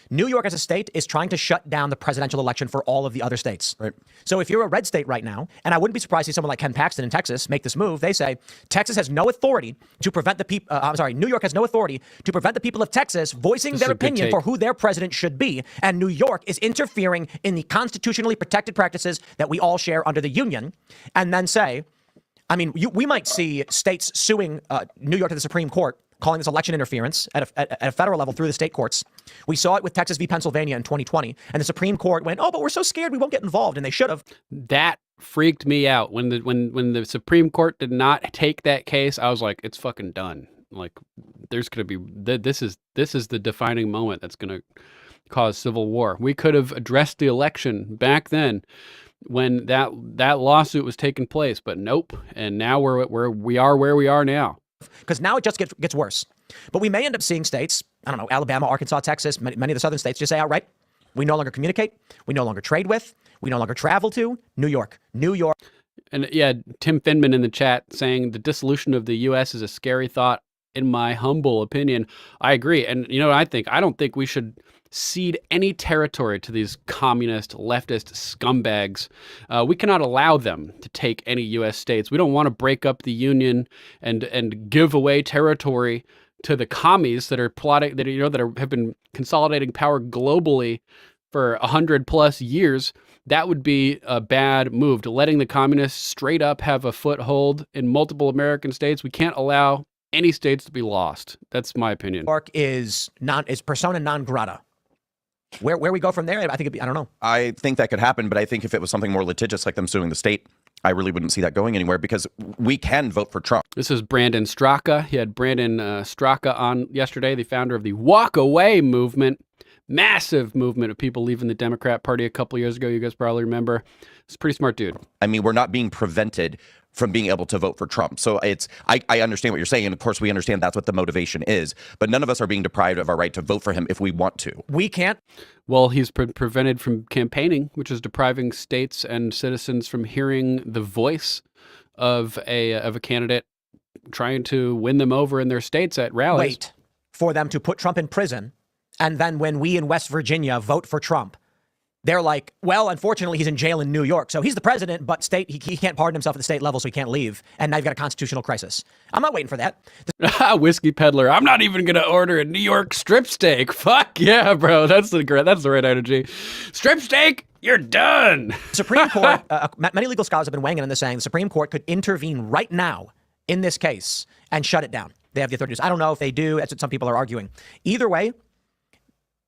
New York as a state is trying to shut down the presidential election for all of the other states. Right. So if you're a red state right now, and I wouldn't be surprised to see someone like Ken Paxton in Texas make this move, they say Texas has no authority to prevent the people, New York has no authority to prevent the people of Texas voicing their opinion for who their president should be. And New York is interfering in the constitutionally protected practices that we all share under the union. And then say, we might see states suing New York to the Supreme Court, calling this election interference at a federal level through the state courts. We saw it with Texas v. Pennsylvania in 2020, and the Supreme Court went, but we're so scared we won't get involved, and they should have. That freaked me out. When the Supreme Court did not take that case, I was like, it's fucking done. Like, there's going to be, this is the defining moment that's going to cause civil war. We could have addressed the election back then when that lawsuit was taking place, but nope. And now we are where we are now. Because now it just gets worse. But we may end up seeing states, I don't know, Alabama, Arkansas, Texas, many of the southern states just say outright, we no longer communicate, we no longer trade with, we no longer travel to New York. And yeah, Tim Finman in the chat saying the dissolution of the U.S. is a scary thought, in my humble opinion. I agree. And you know what I think? I don't think we should cede any territory to these communist, leftist scumbags. We cannot allow them to take any U.S. states. We don't want to break up the union and give away territory to the commies that are plotting, that have been consolidating power globally for 100+ years. That would be a bad move, to letting the communists straight up have a foothold in multiple American states. We can't allow any states to be lost. That's my opinion. New York is persona non grata. Where we go from there, I think I don't know. I think that could happen, but I think if it was something more litigious, like them suing the state, I really wouldn't see that going anywhere, because we can vote for Trump. This is Brandon Straka. He had Brandon Straka on yesterday, the founder of the Walk Away movement. massive movement of people leaving the Democrat Party a couple years ago. You guys probably remember. It's a pretty smart dude. I mean, we're not being prevented from being able to vote for Trump. So I understand what you're saying. And of course, we understand that's what the motivation is. But none of us are being deprived of our right to vote for him if we want to. We can't. Well, he's prevented from campaigning, which is depriving states and citizens from hearing the voice of a candidate trying to win them over in their states at rallies. Wait for them to put Trump in prison. And then when we in West Virginia vote for Trump, they're like, well, unfortunately, he's in jail in New York. So he's the president, but he can't pardon himself at the state level, so he can't leave. And now you've got a constitutional crisis. I'm not waiting for that. Whiskey peddler. I'm not even going to order a New York strip steak. Fuck yeah, bro. That's the right energy. Strip steak, you're done. Supreme Court, many legal scholars have been weighing in on this, saying the Supreme Court could intervene right now in this case and shut it down. They have the authority to do. I don't know if they do. That's what some people are arguing. Either way,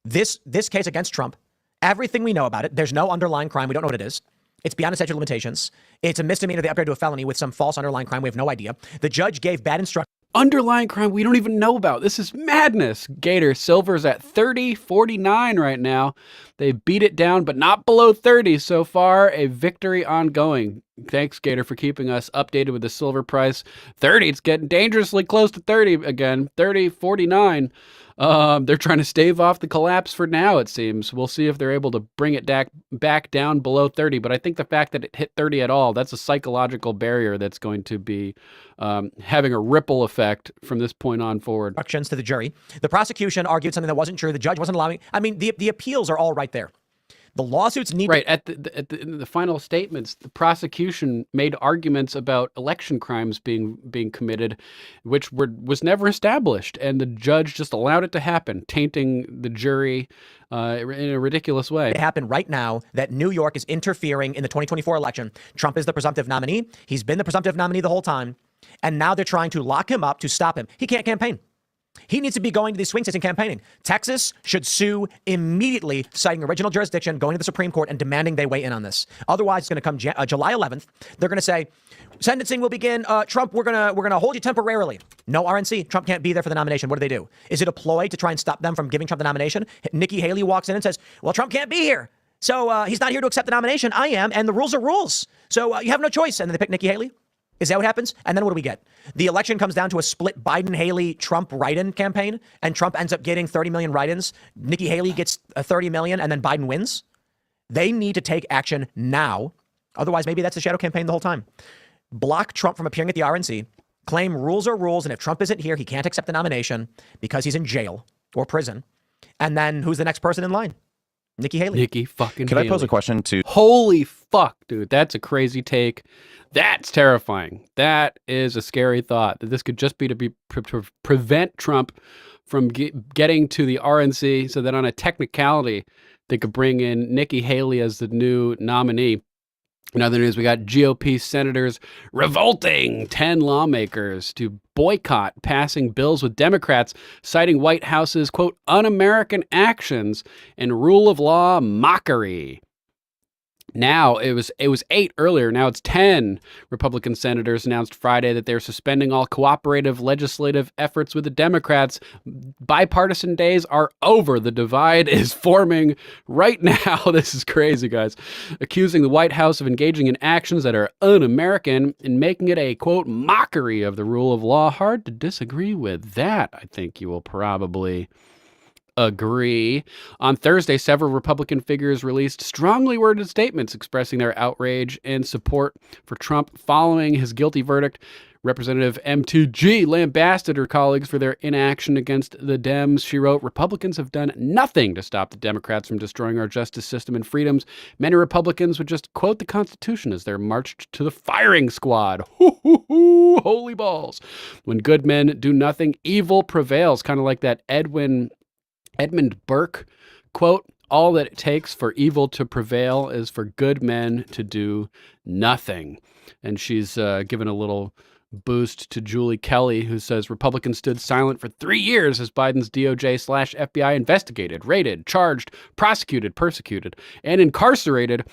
this case against Trump, everything we know about it, there's no underlying crime. We don't know what it is. It's beyond the statute of limitations. It's a misdemeanor. They upgrade to a felony with some false underlying crime. We have no idea. The judge gave bad instructions. Underlying crime we don't even know about. This is madness. Gator, silver's at 30.49 right now. They beat it down, but not below 30 so far. A victory ongoing. Thanks, Gator, for keeping us updated with the silver price. 30, it's getting dangerously close to 30 again. 30.49. They're trying to stave off the collapse for now, it seems. We'll see if they're able to bring it back down below 30. But I think the fact that it hit 30 at all, that's a psychological barrier that's going to be having a ripple effect from this point on forward. Instructions to the jury. The prosecution argued something that wasn't true. The judge wasn't allowing. I mean, the appeals are all right there. The lawsuits need right at the final statements. The prosecution made arguments about election crimes being committed, which was never established, and the judge just allowed it to happen, tainting the jury in a ridiculous way. It happened right now that New York is interfering in the 2024 election. Trump is the presumptive nominee. He's been the presumptive nominee the whole time, and now they're trying to lock him up to stop him. He can't campaign. He needs to be going to these swing states and campaigning. Texas should sue immediately, citing original jurisdiction, going to the Supreme Court and demanding they weigh in on this. Otherwise, it's going to come July 11th. They're going to say, sentencing will begin. Trump, we're gonna hold you temporarily. No RNC. Trump can't be there for the nomination. What do? Is it a ploy to try and stop them from giving Trump the nomination? Nikki Haley walks in and says, well, Trump can't be here. So he's not here to accept the nomination. I am. And the rules are rules. So you have no choice. And then they pick Nikki Haley. Is that what happens? And then what do we get? The election comes down to a split Biden-Haley-Trump write-in campaign, and Trump ends up getting 30 million write-ins. Nikki Haley gets 30 million, and then Biden wins. They need to take action now. Otherwise, maybe that's a shadow campaign the whole time. Block Trump from appearing at the RNC. Claim rules are rules, and if Trump isn't here, he can't accept the nomination because he's in jail or prison. And then who's the next person in line? Nikki Haley. Nikki fucking Can Haley. I pose a question to... Holy fuck, dude. That's a crazy take. That's terrifying. That is a scary thought, that this could just be to prevent Trump from getting to the RNC, so that on a technicality, they could bring in Nikki Haley as the new nominee. In other news, we got GOP senators revolting 10 lawmakers to boycott passing bills with Democrats, citing White House's, quote, un-American actions and rule of law mockery. Now, it was 8 earlier. Now it's 10 Republican senators announced Friday that they're suspending all cooperative legislative efforts with the Democrats. Bipartisan days are over. The divide is forming right now. This is crazy, guys. Accusing the White House of engaging in actions that are un-American and making it a, quote, mockery of the rule of law. Hard to disagree with that, I think you will probably agree. On Thursday, several Republican figures released strongly worded statements expressing their outrage and support for Trump following his guilty verdict. Representative MTG lambasted her colleagues for their inaction against the Dems. She wrote, Republicans have done nothing to stop the Democrats from destroying our justice system and freedoms. Many Republicans would just quote the Constitution as they're marched to the firing squad. Hoo, hoo, hoo, holy balls. When good men do nothing, evil prevails. Kind of like that Edmund Burke quote, all that it takes for evil to prevail is for good men to do nothing. And she's given a little boost to Julie Kelly, who says Republicans stood silent for 3 years as Biden's DOJ/FBI investigated, raided, charged, prosecuted, persecuted, and incarcerated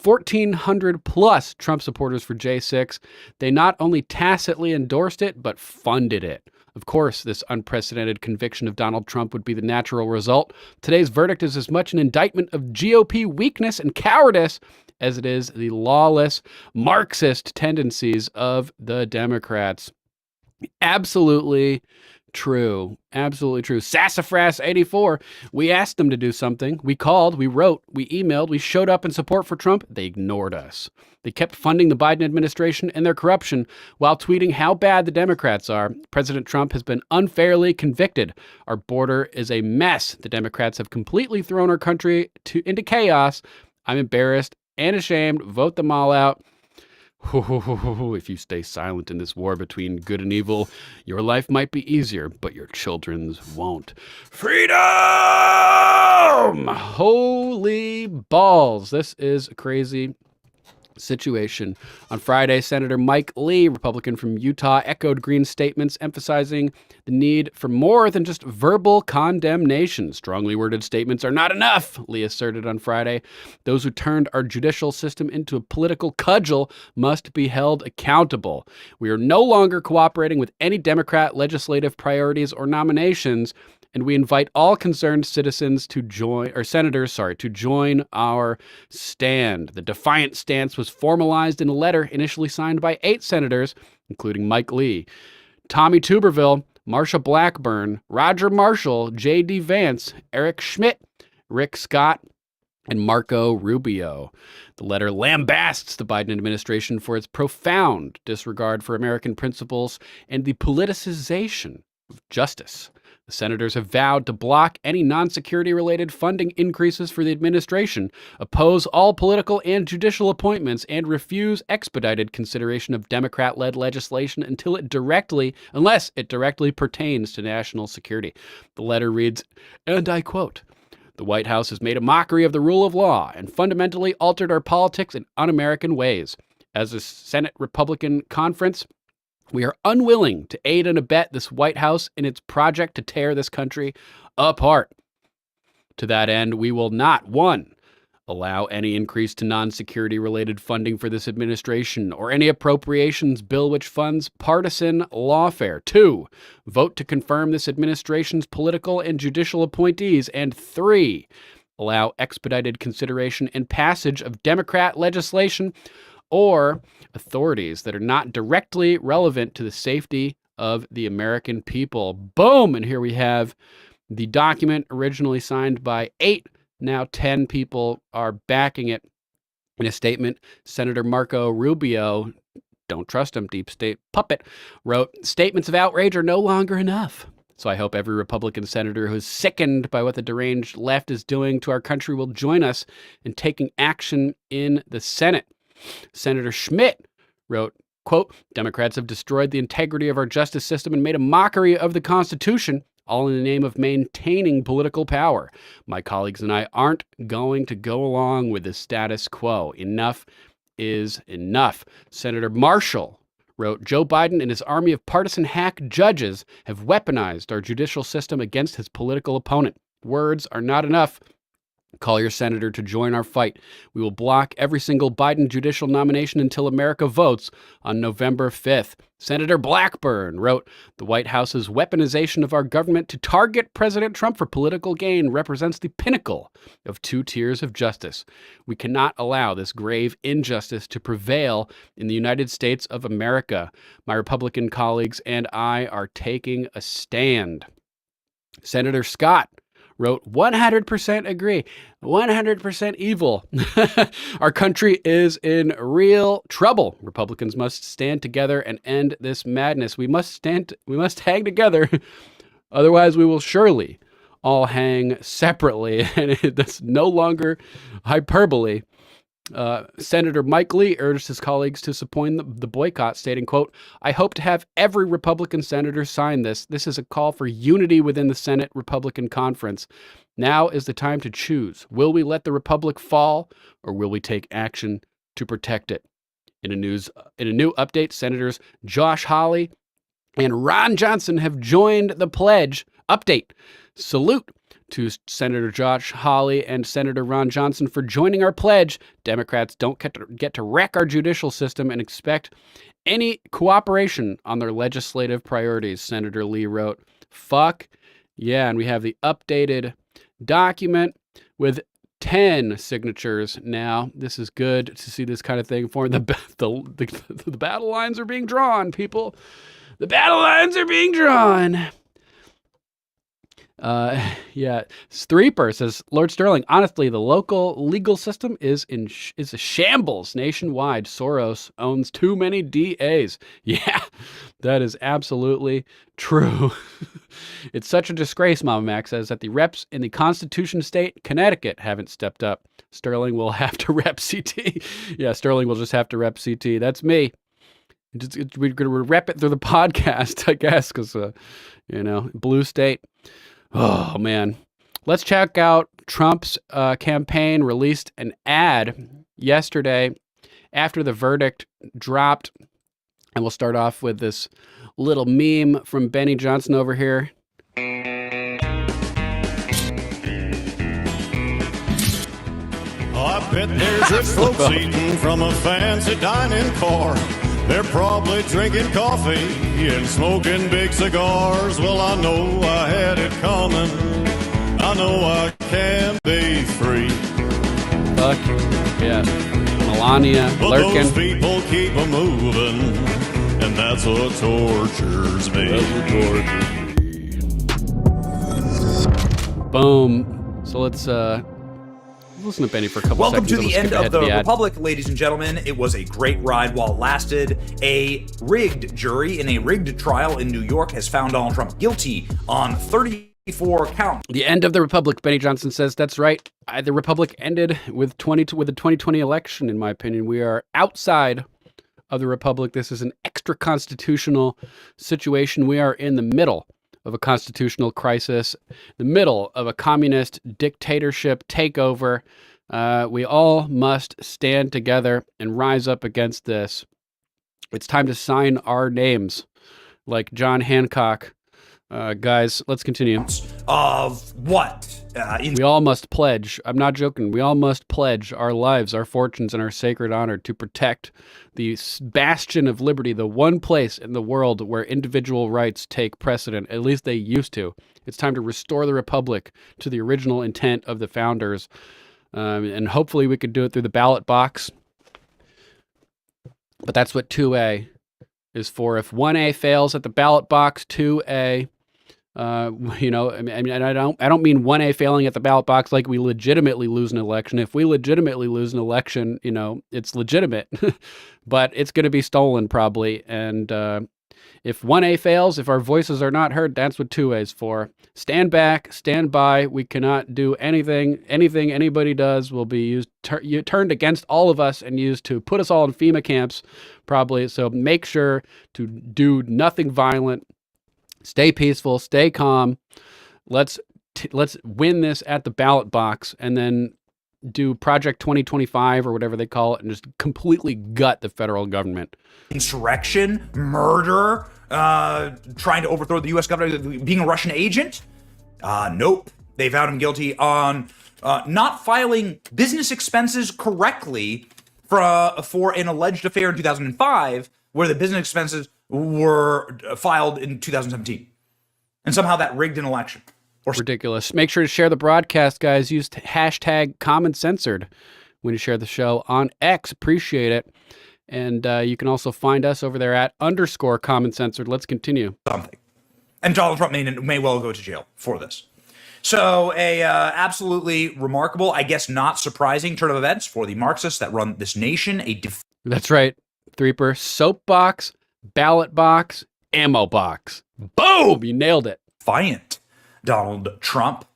1,400 plus Trump supporters for J6. They not only tacitly endorsed it, but funded it. Of course, this unprecedented conviction of Donald Trump would be the natural result. Today's verdict is as much an indictment of GOP weakness and cowardice as it is the lawless Marxist tendencies of the Democrats. Absolutely true. Absolutely true. Sassafras 84. We asked them to do something. We called, we wrote, we emailed, we showed up in support for Trump. They ignored us. They kept funding the Biden administration and their corruption while tweeting how bad the Democrats are. President Trump has been unfairly convicted. Our border is a mess. The Democrats have completely thrown our country into chaos. I'm embarrassed and ashamed. Vote them all out. If you stay silent in this war between good and evil, your life might be easier, but your children's won't. Freedom! Holy balls. This is a crazy situation. On Friday, Senator Mike Lee, Republican from Utah, echoed Green's statements emphasizing the need for more than just verbal condemnation. Strongly worded statements are not enough, Lee asserted on Friday. Those who turned our judicial system into a political cudgel must be held accountable. We are no longer cooperating with any Democrat legislative priorities or nominations, and we invite all concerned citizens to join, or senators, to join our stand. The defiant stance was formalized in a letter initially signed by 8 senators, including Mike Lee, Tommy Tuberville, Marsha Blackburn, Roger Marshall, J.D. Vance, Eric Schmidt, Rick Scott, and Marco Rubio. The letter lambasts the Biden administration for its profound disregard for American principles and the politicization of justice. The senators have vowed to block any non-security-related funding increases for the administration, oppose all political and judicial appointments, and refuse expedited consideration of Democrat-led legislation unless it directly pertains to national security. The letter reads, and I quote, "The White House has made a mockery of the rule of law and fundamentally altered our politics in un-American ways. As a Senate Republican conference, we are unwilling to aid and abet this White House in its project to tear this country apart. To that end, we will not, 1, allow any increase to non-security related funding for this administration or any appropriations bill which funds partisan lawfare. 2, vote to confirm this administration's political and judicial appointees. And 3, allow expedited consideration and passage of Democrat legislation or authorities that are not directly relevant to the safety of the American people." Boom! And here we have the document originally signed by 8. Now 10 people are backing it. In a statement, Senator Marco Rubio, don't trust him, deep state puppet, wrote, "Statements of outrage are no longer enough. So I hope every Republican senator who's sickened by what the deranged left is doing to our country will join us in taking action in the Senate." Senator Schmidt wrote, quote, "Democrats have destroyed the integrity of our justice system and made a mockery of the Constitution, all in the name of maintaining political power. My colleagues and I aren't going to go along with the status quo. Enough is enough." Senator Marshall wrote, "Joe Biden and his army of partisan hack judges have weaponized our judicial system against his political opponent. Words are not enough. Call your senator to join our fight. We will block every single Biden judicial nomination until America votes on November 5th. Senator Blackburn wrote, "The White House's weaponization of our government to target President Trump for political gain represents the pinnacle of 2 tiers of justice. We cannot allow this grave injustice to prevail in the United States of America. My Republican colleagues and I are taking a stand." Senator Scott wrote, 100% agree, 100% evil. Our country is in real trouble. Republicans must stand together and end this madness. We must hang together. Otherwise, we will surely all hang separately. And that's no longer hyperbole. Senator Mike Lee urged his colleagues to support the boycott, stating, quote, "I hope to have every Republican senator sign this. This is a call for unity within the Senate Republican Conference. Now is the time to choose. Will we let the Republic fall, or will we take action to protect it?" In a new update, Senators Josh Hawley and Ron Johnson have joined the pledge. Update. Salute to Senator Josh Hawley and Senator Ron Johnson for joining our pledge. Democrats don't get to wreck our judicial system and expect any cooperation on their legislative priorities, Senator Lee wrote. Fuck yeah, and we have the updated document with 10 signatures now. This is good to see this kind of thing form. The battle lines are being drawn, people. The battle lines are being drawn. Yeah. Streeper says, Lord Sterling, honestly, the local legal system is a shambles nationwide. Soros owns too many DAs. Yeah, that is absolutely true. It's such a disgrace, Mama Mac says, that the reps in the Constitution state, Connecticut, haven't stepped up. Sterling will have to rep CT. Yeah, Sterling will just have to rep CT. That's me. We're going to rep it through the podcast, I guess, because, blue state. Oh, man. Let's check out Trump's campaign released an ad yesterday after the verdict dropped. And we'll start off with this little meme from Benny Johnson over here. I bet there's rich folks eating from a fancy dining car. They're probably drinking coffee and smoking big cigars. Well, I know I had it coming. I know I can be free. Fuck yeah. Melania, but lurking. Those people keep a moving, and that's what tortures me. Boom. So let's listen to Benny for a couple Welcome seconds. to the end of the Republic, ladies and gentlemen. It was a great ride while it lasted. A rigged jury in a rigged trial in New York has found Donald Trump guilty on 34 counts. The end of the Republic, Benny Johnson says. That's right. The Republic ended with the 2020 election, in my opinion. We are outside of the Republic. This is an extra constitutional situation. We are in the middle of a constitutional crisis, the middle of a communist dictatorship takeover. We all must stand together and rise up against this. It's time to sign our names, like John Hancock. Guys, let's continue. Of what? We all must pledge. I'm not joking. We all must pledge our lives, our fortunes, and our sacred honor to protect the bastion of liberty, the one place in the world where individual rights take precedent. At least they used to. It's time to restore the Republic to the original intent of the founders. And hopefully we could do it through the ballot box. But that's what 2A is for. If 1A fails at the ballot box, 2A... I don't mean 1A failing at the ballot box like we legitimately lose an election. If we legitimately lose an election, it's legitimate, but it's going to be stolen probably. And if 1A fails, if our voices are not heard, that's what 2A is for. Stand back, stand by. We cannot do anything. Anything anybody does will be turned against all of us and used to put us all in FEMA camps probably. So make sure to do nothing violent. Stay peaceful, stay calm. Let's win this at the ballot box and then do Project 2025 or whatever they call it and just completely gut the federal government. Insurrection, murder, trying to overthrow the U.S. government, being a Russian agent? Nope. They found him guilty on not filing business expenses correctly for an alleged affair in 2005 where the business expenses were filed in 2017. And somehow that rigged an election. Ridiculous. Make sure to share the broadcast, guys. Use hashtag CommonCensored when you share the show on X. Appreciate it. And you can also find us over there at _CommonCensored. Let's continue. Something. And Donald Trump may well go to jail for this. So a absolutely remarkable, I guess not surprising turn of events for the Marxists that run this nation. That's right. Threeper. Soapbox, ballot box, ammo box. Boom! You nailed it. Defiant Donald Trump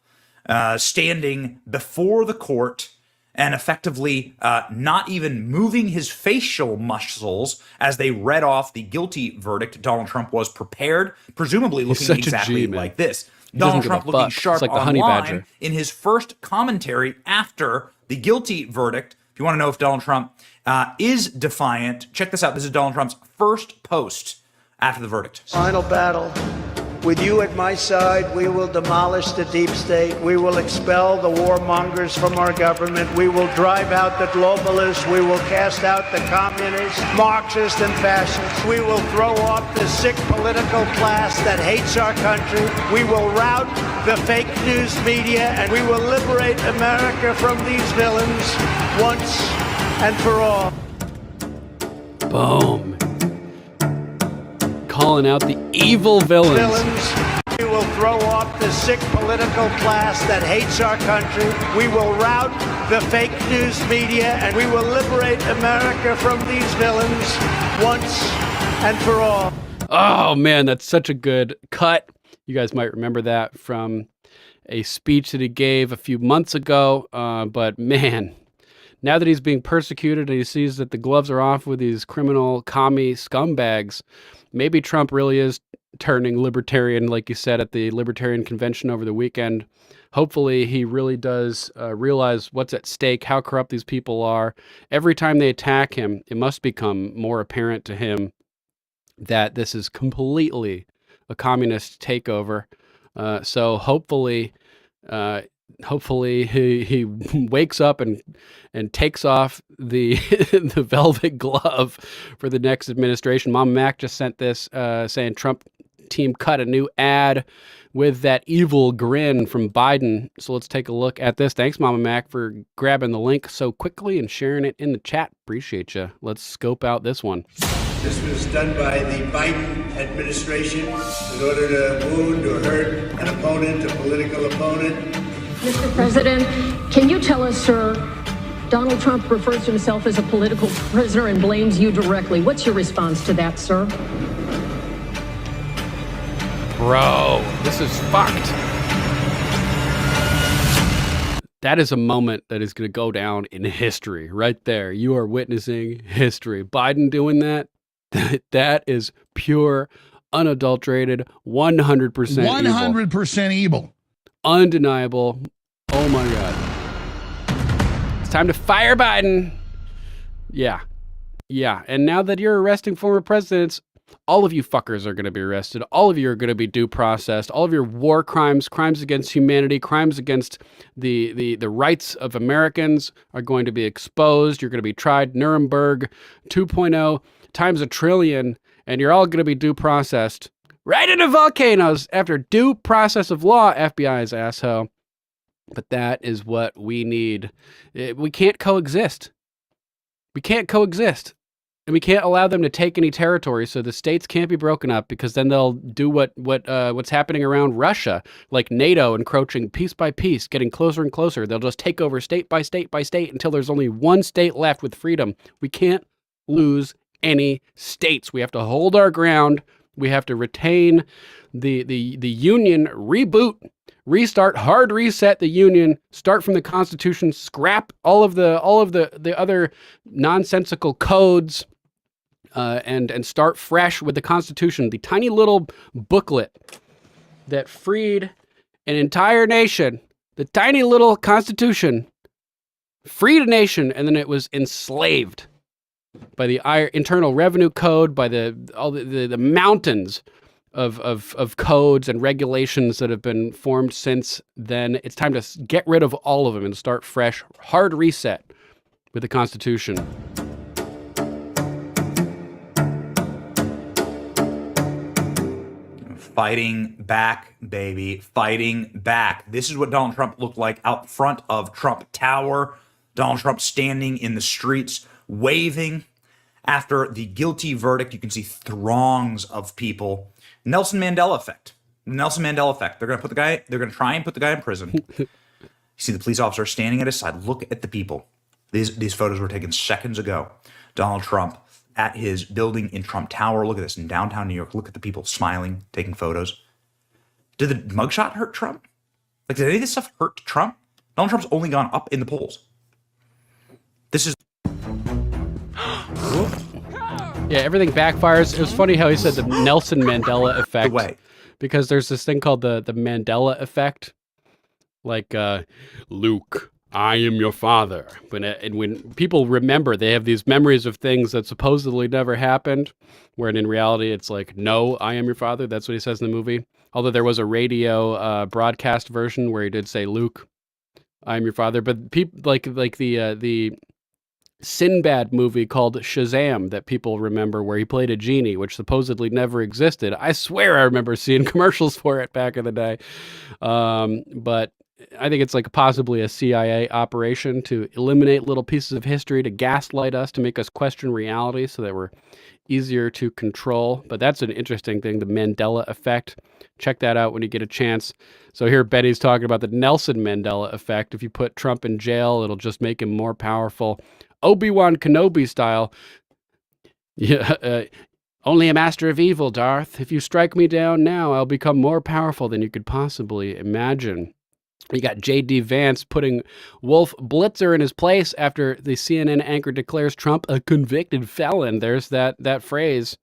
standing before the court and effectively not even moving his facial muscles as they read off the guilty verdict. Donald Trump was prepared, presumably looking exactly like this. Donald Trump looking sharp like online in his first commentary after the guilty verdict. If you want to know if Donald Trump is defiant, check this out. This is Donald Trump's first post after the verdict. Final battle With you at my side, we will demolish the deep state. We will expel the warmongers from our government. We will drive out the globalists. We will cast out the communists, Marxists, and fascists. We will throw off the sick political class that hates our country. We will rout the fake news media, and we will liberate America from these villains once and for all. Boom. Calling out the evil villains. We will throw off the sick political class that hates our country. We will rout the fake news media, and we will liberate America from these villains once and for all. Oh man, that's such a good cut. You guys might remember that from a speech that he gave a few months ago. But man, now that he's being persecuted and he sees that the gloves are off with these criminal commie scumbags, maybe Trump really is turning libertarian, like you said at the Libertarian Convention over the weekend. Hopefully he really does realize what's at stake, how corrupt these people are. Every time they attack him, it must become more apparent to him that this is completely a communist takeover. So hopefully he wakes up and takes off the the velvet glove for the next administration. Mama Mac just sent this saying Trump team cut a new ad with that evil grin from Biden. So let's take a look at this. Thanks, Mama Mac, for grabbing the link so quickly and sharing it in the chat. Appreciate you. Let's scope out this one. This was done by the Biden administration in order to wound or hurt an opponent, a political opponent. Mr. President, can you tell us, sir, Donald Trump refers to himself as a political prisoner and blames you directly. What's your response to that, sir? Bro, this is fucked. That is a moment that is going to go down in history right there. You are witnessing history. Biden doing that, that is pure, unadulterated, 100% 100% evil. Undeniable. Oh my God. It's time to fire Biden. Yeah. Yeah. And now that you're arresting former presidents, all of you fuckers are going to be arrested. All of you are going to be due processed. All of your war crimes, crimes against humanity, crimes against the rights of Americans are going to be exposed. You're going to be tried Nuremberg 2.0 times a trillion, and you're all going to be due processed right into volcanoes after due process of law, FBI's asshole. But that is what we need. We can't coexist. We can't coexist. And we can't allow them to take any territory, so the states can't be broken up, because then they'll do what's happening around Russia, like NATO encroaching piece by piece, getting closer and closer. They'll just take over state by state by state until there's only one state left with freedom. We can't lose any states. We have to hold our ground. We have to retain the union, reboot, restart, hard reset the union, start from the Constitution, scrap all of the other nonsensical codes, and start fresh with the Constitution, the tiny little booklet that freed an entire nation. The tiny little Constitution freed a nation, and then it was enslaved by the Internal Revenue Code, by the mountains of codes and regulations that have been formed since then. It's time to get rid of all of them and start fresh, hard reset with the Constitution. Fighting back, baby. Fighting back. This is what Donald Trump looked like out front of Trump Tower. Donald Trump standing in the streets, waving. After the guilty verdict, you can see throngs of people. Nelson Mandela effect. Nelson Mandela effect. They're going to try and put the guy in prison. You see the police officer standing at his side. Look at the people. These photos were taken seconds ago. Donald Trump at his building in Trump Tower. Look at this in downtown New York. Look at the people smiling, taking photos. Did the mugshot hurt Trump? Like, did any of this stuff hurt Trump? Donald Trump's only gone up in the polls. This is... Yeah, everything backfires. It was funny how he said the Nelson Mandela effect. Because there's this thing called the Mandela effect. Like, Luke, I am your father. When people remember, they have these memories of things that supposedly never happened, where in reality it's like, no, I am your father. That's what he says in the movie. Although there was a radio broadcast version where he did say, "Luke, I'm your father." But people like the Sinbad movie called Shazam that people remember, where he played a genie, which supposedly never existed. I swear I remember seeing commercials for it back in the day. But I think it's like possibly a CIA operation to eliminate little pieces of history, to gaslight us, to make us question reality so that we're easier to control. But that's an interesting thing, the Mandela effect. Check that out when you get a chance. So here Betty's talking about the Nelson Mandela effect. If you put Trump in jail, it'll just make him more powerful. Obi-Wan Kenobi style. Yeah, only a master of evil, Darth. If you strike me down now, I'll become more powerful than you could possibly imagine. You got J.D. Vance putting Wolf Blitzer in his place after the CNN anchor declares Trump a convicted felon. There's that phrase,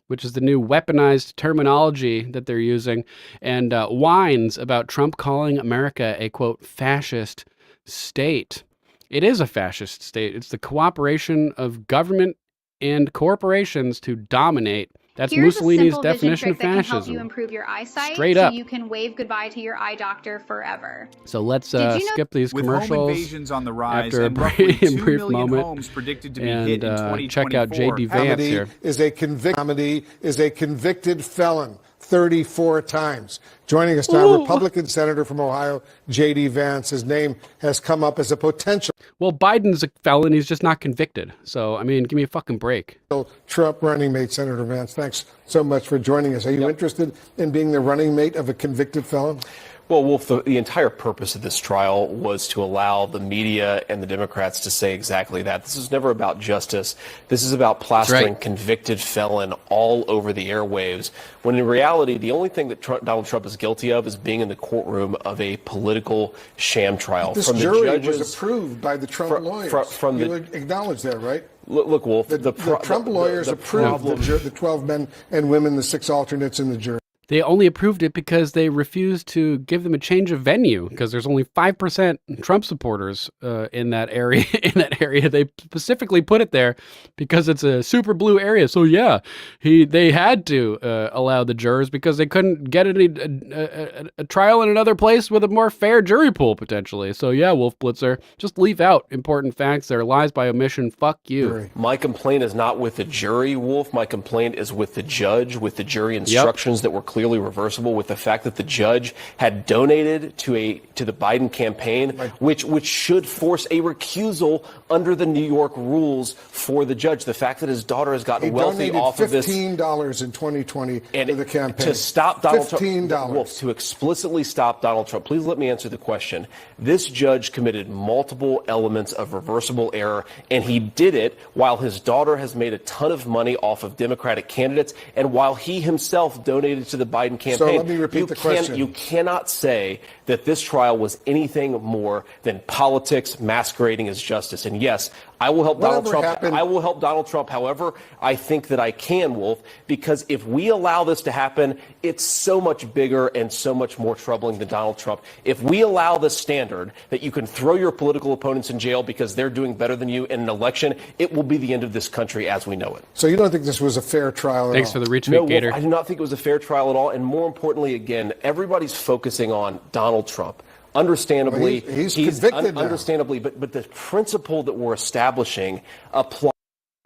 which is the new weaponized terminology that they're using, and whines about Trump calling America a, quote, fascist state. It is a fascist state. It's the cooperation of government and corporations to dominate. That's Mussolini's definition of fascism. That can help you improve your eyesight, Straight up. so you can wave goodbye to your eye doctor forever. So let's skip these With commercials home invasions on the rise after a and roughly 2 brief million moment, homes predicted to be and hit in 2024. check out J.D. Vance here. Is a convicted felon 34 times. Joining us now, Republican Senator from Ohio, J.D. Vance. His name has come up as a potential. Well, Biden's a felon. He's just not convicted. So, I mean, give me a fucking break. Trump running mate, Senator Vance. Thanks so much for joining us. Are you interested in being the running mate of a convicted felon? Well, Wolf, the entire purpose of this trial was to allow the media and the Democrats to say exactly that. This is never about justice. This is about plastering convicted felon all over the airwaves, when in reality, the only thing that Donald Trump is guilty of is being in the courtroom of a political sham trial. This jury was approved by the Trump lawyers. You acknowledge that, right? Look, Wolf, the Trump lawyers approved the 12 men and women, the 6 alternates in the jury. They only approved it because they refused to give them a change of venue, because there's only 5% Trump supporters in that area. They specifically put it there because it's a super blue area. So yeah, they had to allow the jurors because they couldn't get a trial in another place with a more fair jury pool potentially. So yeah, Wolf Blitzer, just leave out important facts. They're lies by omission. Fuck you. My complaint is not with the jury, Wolf. My complaint is with the judge, with the jury instructions that were clearly reversible, with the fact that the judge had donated to the Biden campaign, which should force a recusal under the New York rules for the judge. The fact that his daughter has gotten wealthy off of this. $15 in 2020 to the campaign. To stop Donald $15. Trump, Wolf, to explicitly stop Donald Trump. Please let me answer the question. This judge committed multiple elements of reversible error, and he did it while his daughter has made a ton of money off of Democratic candidates, and while he himself donated to the Biden campaign. So let me repeat the question. You cannot say that this trial was anything more than politics masquerading as justice. And yes, I will help Donald Trump. I will help Donald Trump. However, I think that I can, Wolf, because if we allow this to happen, it's so much bigger and so much more troubling than Donald Trump. If we allow this standard that you can throw your political opponents in jail because they're doing better than you in an election, it will be the end of this country as we know it. So you don't think this was a fair trial at all? Thanks for the retweet, No, Gator. Wolf, I do not think it was a fair trial at all. And more importantly, again, everybody's focusing on Donald Trump. Understandably, well, he's convicted now. Understandably, but the principle that we're establishing applies.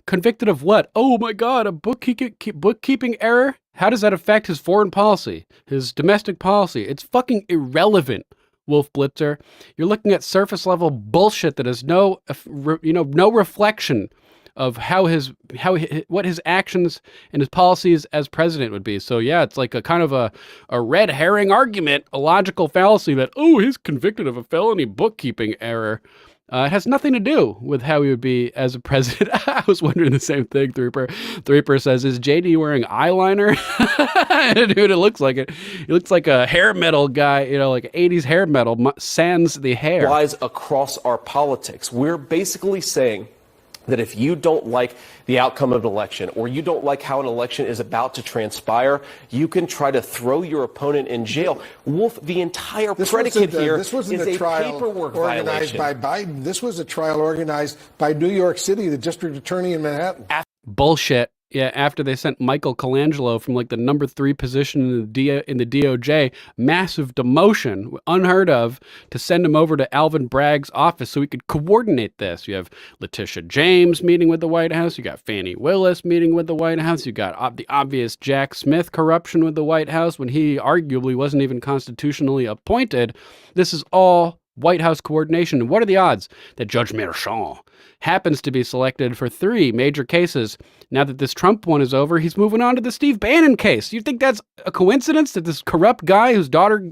Convicted of what? Oh my God, a bookkeeping error? How does that affect his foreign policy, his domestic policy? It's fucking irrelevant, Wolf Blitzer. You're looking at surface level bullshit that has no reflection of what his actions and his policies as president would be. So yeah, it's like a kind of a red herring argument, a logical fallacy that, oh, he's convicted of a felony bookkeeping error. It has nothing to do with how he would be as a president. I was wondering the same thing. Threeper says, is JD wearing eyeliner? Dude, it looks like it. He looks like a hair metal guy, like 80s hair metal, sans the hair. Applies across our politics. We're basically saying that if you don't like the outcome of an election, or you don't like how an election is about to transpire, you can try to throw your opponent in jail. Wolf, the entire predicate here is a paperwork organized violation. by Biden. This was a trial organized by New York City, the district attorney in Manhattan. Bullshit. Yeah, after they sent Michael Colangelo from like the number 3 position in the DOJ, massive demotion, unheard of, to send him over to Alvin Bragg's office so he could coordinate this. You have Letitia James meeting with the White House. You got Fani Willis meeting with the White House. You got the obvious Jack Smith corruption with the White House when he arguably wasn't even constitutionally appointed. This is all White House coordination. And what are the odds that Judge Merchan happens to be selected for 3 major cases? Now that this Trump one is over, he's moving on to the Steve Bannon case. You think that's a coincidence that this corrupt guy whose daughter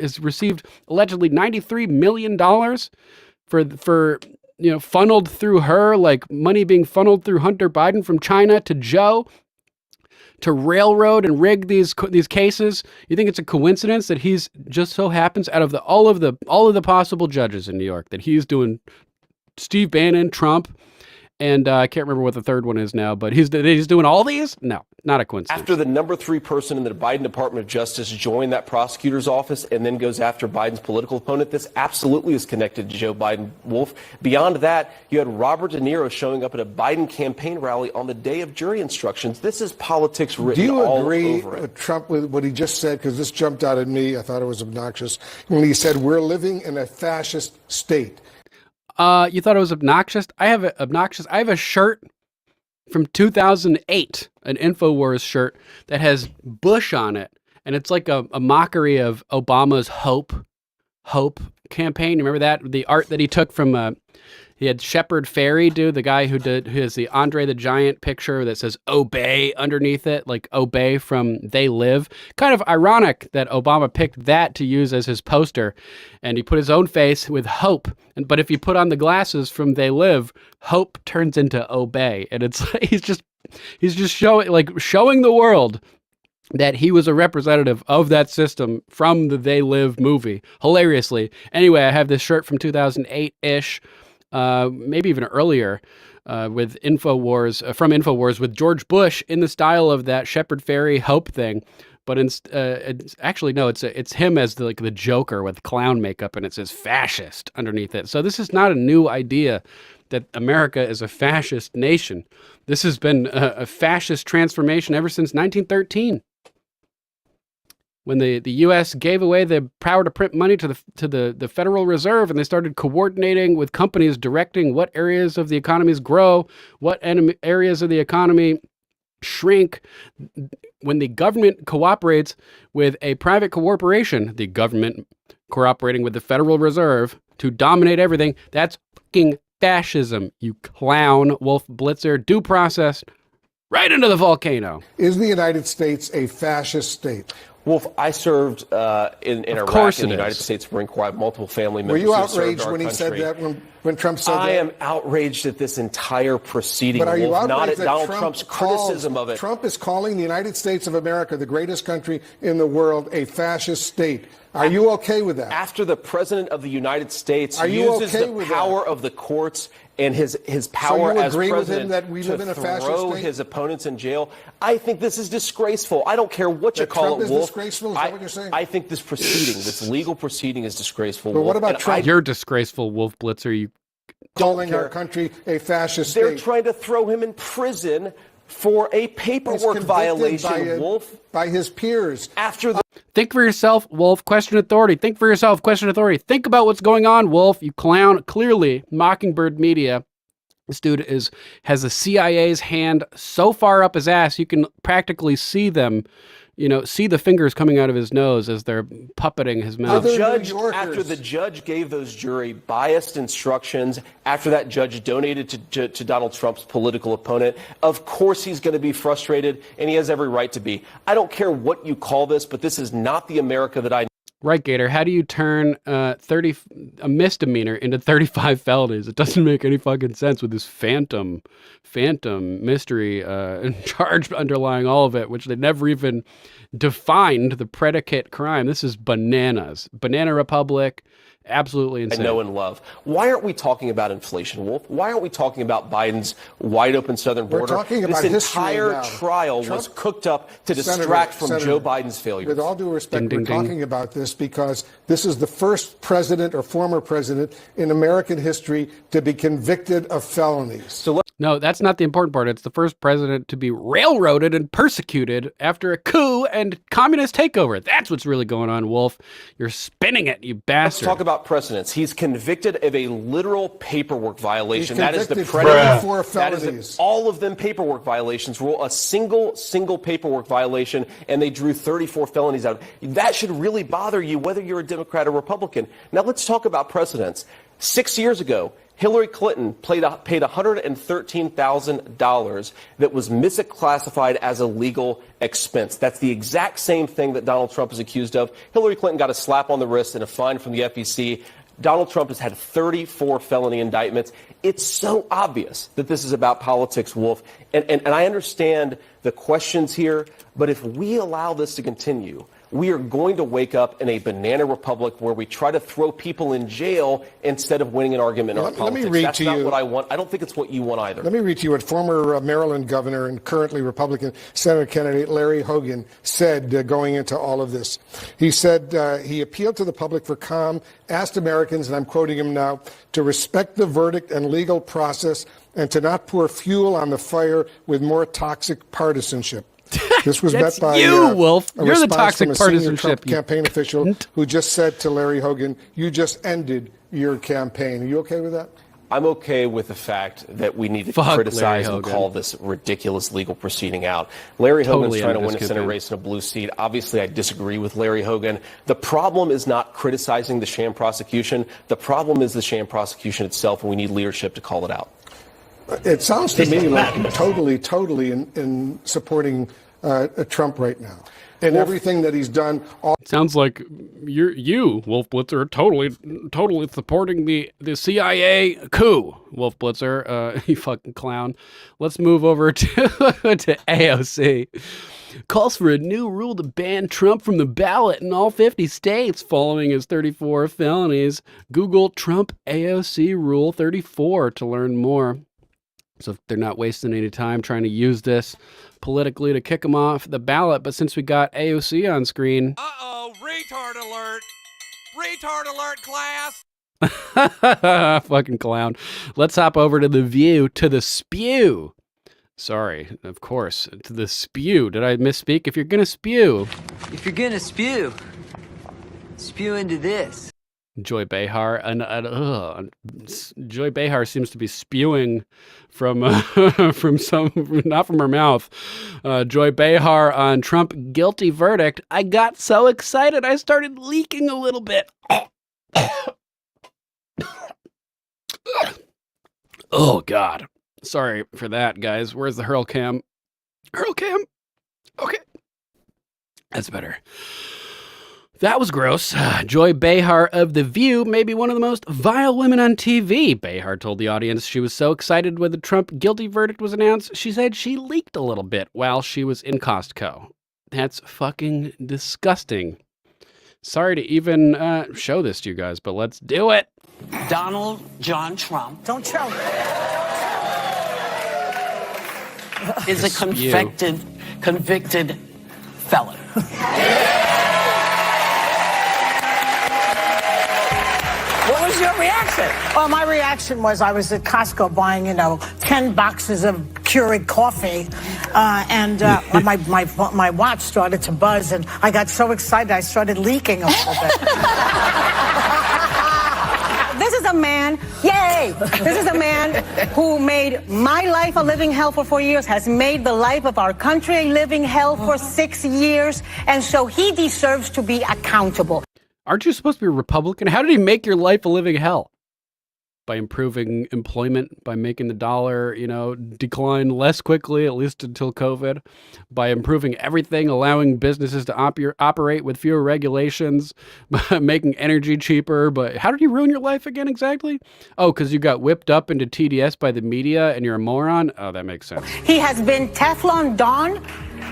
has received allegedly $93 million for funneled through her, like money being funneled through Hunter Biden from China to Joe, to railroad and rig these cases? You think it's a coincidence that he's just so happens out of all of the possible judges in New York that he's doing Steve Bannon, Trump, and I can't remember what the third one is now, but he's doing all these? No, not a coincidence. After the number 3 person in the Biden Department of Justice joined that prosecutor's office and then goes after Biden's political opponent, this absolutely is connected to Joe Biden, Wolf. Beyond that, you had Robert De Niro showing up at a Biden campaign rally on the day of jury instructions. This is politics written all over it. Do you agree with Trump with what he just said? Because this jumped out at me. I thought it was obnoxious when he said, we're living in a fascist state. You thought it was obnoxious? I have a shirt from 2008, an InfoWars shirt that has Bush on it, and it's like a mockery of Obama's Hope campaign. You remember that? The art that he took from he had Shepard Fairey do, the guy who has the Andre the Giant picture that says "Obey" underneath it, like Obey from They Live. Kind of ironic that Obama picked that to use as his poster, and he put his own face with Hope. But if you put on the glasses from They Live, Hope turns into Obey, and it's he's just showing the world that he was a representative of that system from the They Live movie. Hilariously. Anyway, I have this shirt from 2008-ish. Maybe even earlier, with InfoWars with George Bush in the style of that Shepard Fairey Hope thing, but it's him as the Joker with clown makeup, and it says fascist underneath it. So this is not a new idea that America is a fascist nation. This has been a fascist transformation ever since 1913. When the U.S. gave away the power to print money to the Federal Reserve, and they started coordinating with companies directing what areas of the economies grow, what areas of the economy shrink. When the government cooperates with a private corporation, the government cooperating with the Federal Reserve to dominate everything, that's fucking fascism, you clown, Wolf Blitzer. Due process right into the volcano. Is the United States a fascist state? Wolf, I served in Iraq in the United States Marine Corps. I have multiple family members. Were you outraged when he said that, when Trump said that? I am outraged at this entire proceeding, but are you Wolf, not at that Donald Trump's criticism of it. Trump is calling the United States of America, the greatest country in the world, a fascist state. Are you okay with that? After the President of the United States uses the power of the courts and his power as president to throw his opponents in jail, I think this is disgraceful. I don't care what you call it, Wolf. Disgraceful? Is that what you're saying? I think this proceeding, this legal proceeding, is disgraceful. But what about Trump? You're disgraceful, Wolf Blitzer. You calling our country a fascist state. They're trying to throw him in prison for a paperwork violation, Wolf. By his peers. Think for yourself, Wolf. Question authority. Think for yourself. Question authority. Think about what's going on, Wolf. You clown. Clearly, Mockingbird Media. This dude has the CIA's hand so far up his ass, you can practically see them, see the fingers coming out of his nose as they're puppeting his mouth. After the judge gave those jury biased instructions, after that judge donated to Donald Trump's political opponent, of course he's going to be frustrated, and he has every right to be. I don't care what you call this, but this is not the America that I know. Right, Gator. How do you turn a misdemeanor into 35 felonies? It doesn't make any fucking sense with this phantom mystery charge underlying all of it, which they never even defined the predicate crime. This is bananas. Banana Republic. Absolutely insane. I know and love. Why aren't we talking about inflation, Wolf? Why aren't we talking about Biden's wide open southern border? We're talking about this entire trial was cooked up to distract from Joe Biden's failures. With all due respect, we're talking about this because this is the first president or former president in American history to be convicted of felonies. No, that's not the important part. It's the first president to be railroaded and persecuted after a coup and communist takeover. That's what's really going on, Wolf. You're spinning it, you bastard. Let's talk about precedents. He's convicted of a literal paperwork violation. He's That is the convicted predicate. for 4 That is felonies. all of them paperwork violations. Rule a single paperwork violation, and they drew 34 felonies out. That should really bother you, whether you're a Democrat or Republican. Now let's talk about precedents. 6 years ago, Hillary Clinton paid $113,000 that was misclassified as a legal expense. That's the exact same thing that Donald Trump is accused of. Hillary Clinton got a slap on the wrist and a fine from the FEC. Donald Trump has had 34 felony indictments. It's so obvious that this is about politics, Wolf. And I understand the questions here, but if we allow this to continue, we are going to wake up in a banana republic where we try to throw people in jail instead of winning an argument in our politics. Let me read That's to not you. what I want. I don't think it's what you want either. Let me read to you what former Maryland governor and currently Republican Senator candidate Larry Hogan said going into all of this. He said he appealed to the public for calm, asked Americans, and I'm quoting him now, to respect the verdict and legal process and to not pour fuel on the fire with more toxic partisanship. This was met by Wolf. a You're the response toxic from a senior partisanship. Trump campaign official who just said to Larry Hogan, "You just ended your campaign." Are you okay with that? I'm okay with the fact that we need to criticize and call this ridiculous legal proceeding out. Larry Hogan's trying to win a Senate race in a blue seat. Obviously, I disagree with Larry Hogan. The problem is not criticizing the sham prosecution. The problem is the sham prosecution itself, and we need leadership to call it out. It sounds to me like totally in supporting Trump right now. And everything that he's done. Sounds like you, Wolf Blitzer, totally supporting the CIA coup, Wolf Blitzer, you fucking clown. Let's move over to AOC. Calls for a new rule to ban Trump from the ballot in all 50 states following his 34 felonies. Google Trump AOC Rule 34 to learn more. So if they're not wasting any time trying to use this politically to kick him off the ballot. But since we got AOC on screen. Uh-oh, retard alert. Retard alert, class. Fucking clown. Let's hop over to the View, to the Spew. Sorry, of course, to the Spew. Did I misspeak? If you're going to spew. If you're going to spew into this. Joy Behar, Joy Behar seems to be spewing from some, not from her mouth. Joy Behar on Trump guilty verdict. I got so excited I started leaking a little bit. Oh God, sorry for that, guys. Where's the Hurl Cam? Hurl Cam. Okay, that's better. That was gross. Joy Behar of The View may be one of the most vile women on TV. Behar told the audience she was so excited when the Trump guilty verdict was announced, she said she leaked a little bit while she was in Costco. That's fucking disgusting. Sorry to even show this to you guys, but let's do it. Donald John Trump. Don't choke. Is a convicted felon. What was your reaction? Well, my reaction was I was at Costco buying, 10 boxes of Keurig coffee, and my watch started to buzz, and I got so excited I started leaking a little bit. This is a man, yay! This is a man who made my life a living hell for 4 years, has made the life of our country a living hell for 6 years, and so he deserves to be accountable. Aren't you supposed to be a Republican? How did he make your life a living hell? By improving employment, by making the dollar, decline less quickly, at least until COVID, by improving everything, allowing businesses to operate with fewer regulations, by making energy cheaper. But how did he ruin your life again exactly? Oh, because you got whipped up into TDS by the media and you're a moron? Oh, that makes sense. He has been Teflon Don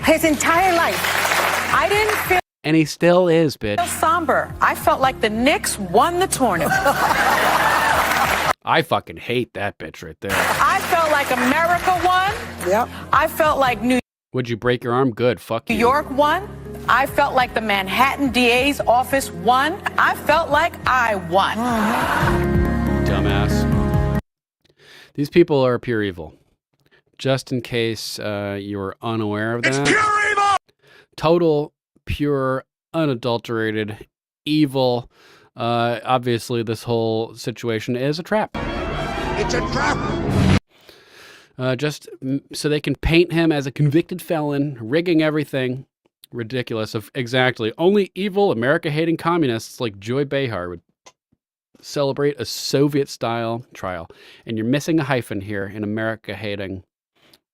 his entire life. I didn't feel... And he still is, bitch. Somber. I felt like the Knicks won the tournament. I fucking hate that bitch right there. I felt like America won. Yep. I felt like New Would you break your arm? Good. Fuck you. York won. I felt like the Manhattan DA's office won. I felt like I won. Dumbass. These people are pure evil. just in case you're unaware of that. It's pure evil! Total, pure, unadulterated evil. Obviously, this whole situation is a trap. It's a trap! Just so they can paint him as a convicted felon, rigging everything. Ridiculous. Exactly. Only evil, America-hating communists like Joy Behar would celebrate a Soviet-style trial. And you're missing a hyphen here in America-hating.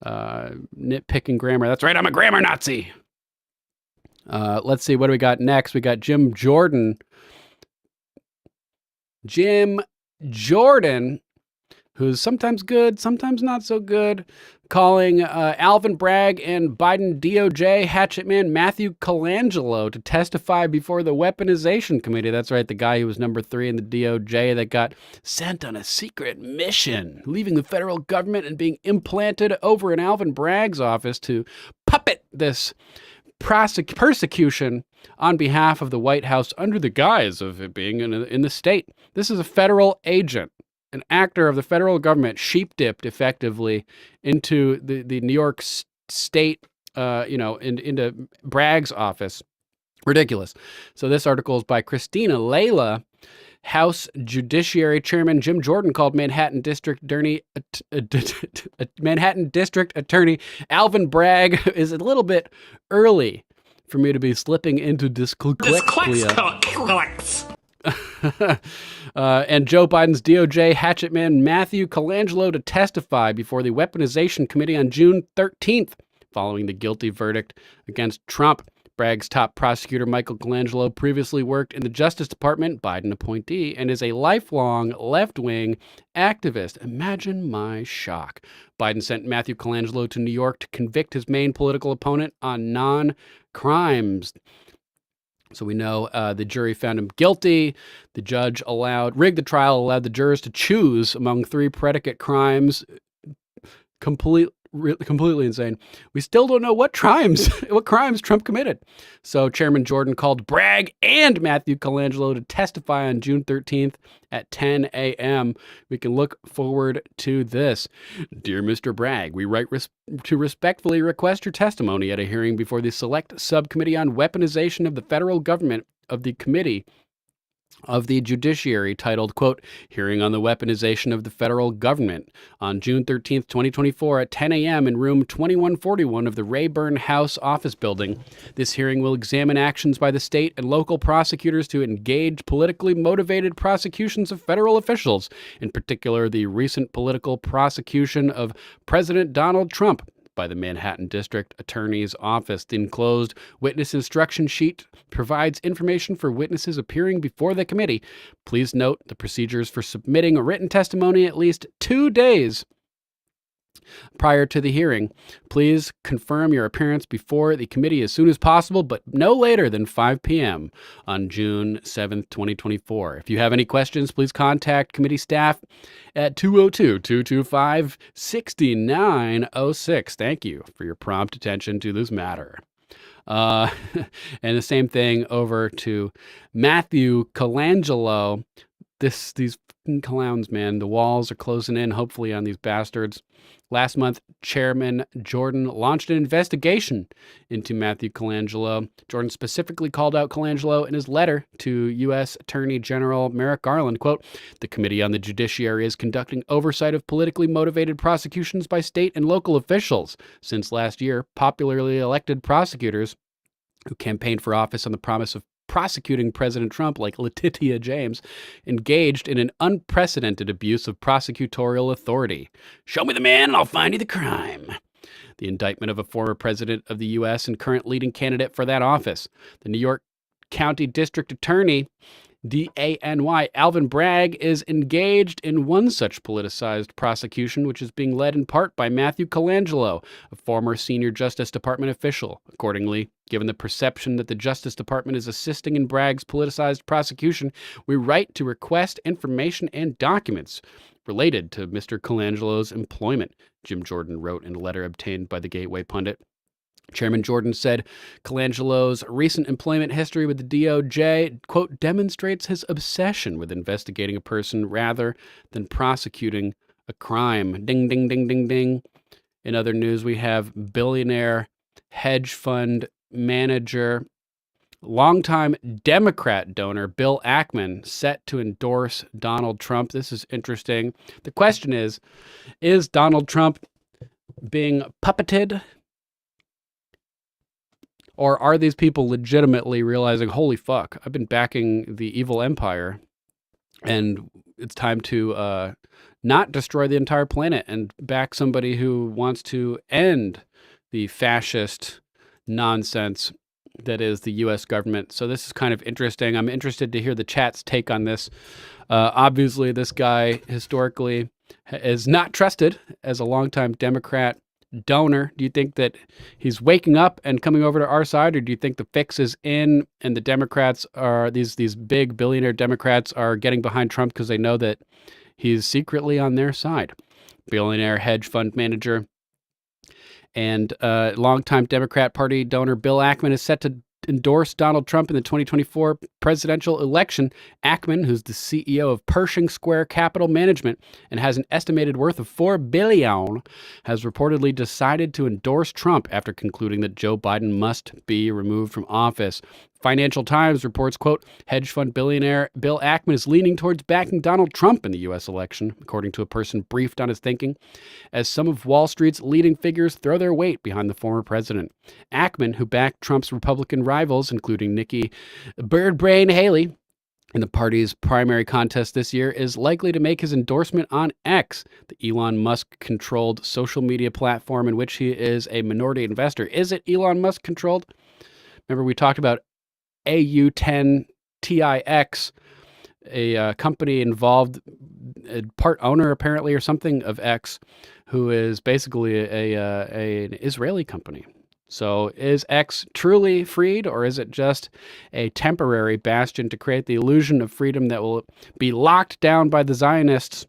Nitpicking grammar. That's right, I'm a grammar Nazi. Let's see, what do we got next? We got Jim Jordan. Jim Jordan, who's sometimes good, sometimes not so good, calling Alvin Bragg and Biden DOJ hatchet man Matthew Colangelo to testify before the Weaponization Committee. That's right, the guy who was number 3 in the DOJ that got sent on a secret mission, leaving the federal government and being implanted over in Alvin Bragg's office to puppet this persecution on behalf of the White House under the guise of it being in the state. This is a federal agent, an actor of the federal government, sheep-dipped effectively into the New York state, into Bragg's office. Ridiculous. So this article is by Christina Layla. House Judiciary Chairman Jim Jordan called Manhattan District Attorney Alvin Bragg is a little bit early for me to be slipping into dyslexia. And Joe Biden's DOJ hatchet man Matthew Colangelo to testify before the Weaponization Committee on June 13th, following the guilty verdict against Trump. Bragg's top prosecutor, Michael Colangelo, previously worked in the Justice Department, Biden appointee, and is a lifelong left-wing activist. Imagine my shock. Biden sent Matthew Colangelo to New York to convict his main political opponent on non-crimes. So we know the jury found him guilty. The judge rigged the trial, allowed the jurors to choose among 3 predicate crimes. Completely insane. We still don't know what crimes Trump committed. So Chairman Jordan called Bragg and Matthew Colangelo to testify on June 13th at 10 a.m. We can look forward to this. Dear Mr. Bragg, we write to respectfully request your testimony at a hearing before the Select Subcommittee on Weaponization of the Federal Government of the Committee of the Judiciary titled, quote, Hearing on the Weaponization of the Federal Government on June 13th, 2024 at 10 a.m. in room 2141 of the Rayburn House Office Building. This hearing will examine actions by the state and local prosecutors to engage politically motivated prosecutions of federal officials, in particular the recent political prosecution of President Donald Trump by the Manhattan District Attorney's Office. The enclosed witness instruction sheet provides information for witnesses appearing before the committee. Please note the procedures for submitting a written testimony at least 2 days prior to the hearing. Please confirm your appearance before the committee as soon as possible, but no later than 5 p.m. on June 7th, 2024. If you have any questions, please contact committee staff at 202-225-6906. Thank you for your prompt attention to this matter. And the same thing over to Matthew Colangelo. These clowns, man. The walls are closing in, hopefully, on these bastards. Last month, Chairman Jordan launched an investigation into Matthew Colangelo. Jordan specifically called out Colangelo in his letter to U.S. Attorney General Merrick Garland, quote, The Committee on the Judiciary is conducting oversight of politically motivated prosecutions by state and local officials. Since last year, popularly elected prosecutors who campaigned for office on the promise of prosecuting President Trump, like Letitia James, engaged in an unprecedented abuse of prosecutorial authority. Show me the man and I'll find you the crime. The indictment of a former president of the U.S. and current leading candidate for that office, the New York County District Attorney, DANY, Alvin Bragg, is engaged in one such politicized prosecution, which is being led in part by Matthew Colangelo, a former senior Justice Department official. Accordingly, given the perception that the Justice Department is assisting in Bragg's politicized prosecution, we write to request information and documents related to Mr. Colangelo's employment, Jim Jordan wrote in a letter obtained by the Gateway Pundit. Chairman Jordan said Colangelo's recent employment history with the DOJ, quote, demonstrates his obsession with investigating a person rather than prosecuting a crime. Ding, ding, ding, ding, ding. In other news, we have billionaire hedge fund manager, longtime Democrat donor Bill Ackman set to endorse Donald Trump. This is interesting. The question is Donald Trump being puppeted? Or are these people legitimately realizing, holy fuck, I've been backing the evil empire and it's time to not destroy the entire planet and back somebody who wants to end the fascist nonsense that is the U.S. government. So this is kind of interesting. I'm interested to hear the chat's take on this. Obviously, this guy historically is not trusted as a longtime Democrat donor. Do you think that he's waking up and coming over to our side, or do you think the fix is in and the Democrats are, these big billionaire Democrats are getting behind Trump because they know that he's secretly on their side? Billionaire hedge fund manager and longtime Democrat Party donor Bill Ackman is set to endorse Donald Trump in the 2024 presidential election. Ackman, who's the CEO of Pershing Square Capital Management and has an estimated worth of $4 billion, has reportedly decided to endorse Trump after concluding that Joe Biden must be removed from office. Financial Times reports, quote, hedge fund billionaire Bill Ackman is leaning towards backing Donald Trump in the U.S. election, according to a person briefed on his thinking, as some of Wall Street's leading figures throw their weight behind the former president. Ackman, who backed Trump's Republican rivals, including Nikki Birdbrain Haley, in the party's primary contest this year, is likely to make his endorsement on X, the Elon Musk-controlled social media platform in which he is a minority investor. Is it Elon Musk-controlled? Remember, we talked about AU10TIX, a company involved, a part owner apparently or something of X, who is basically an Israeli company. So is X truly freed, or is it just a temporary bastion to create the illusion of freedom that will be locked down by the Zionists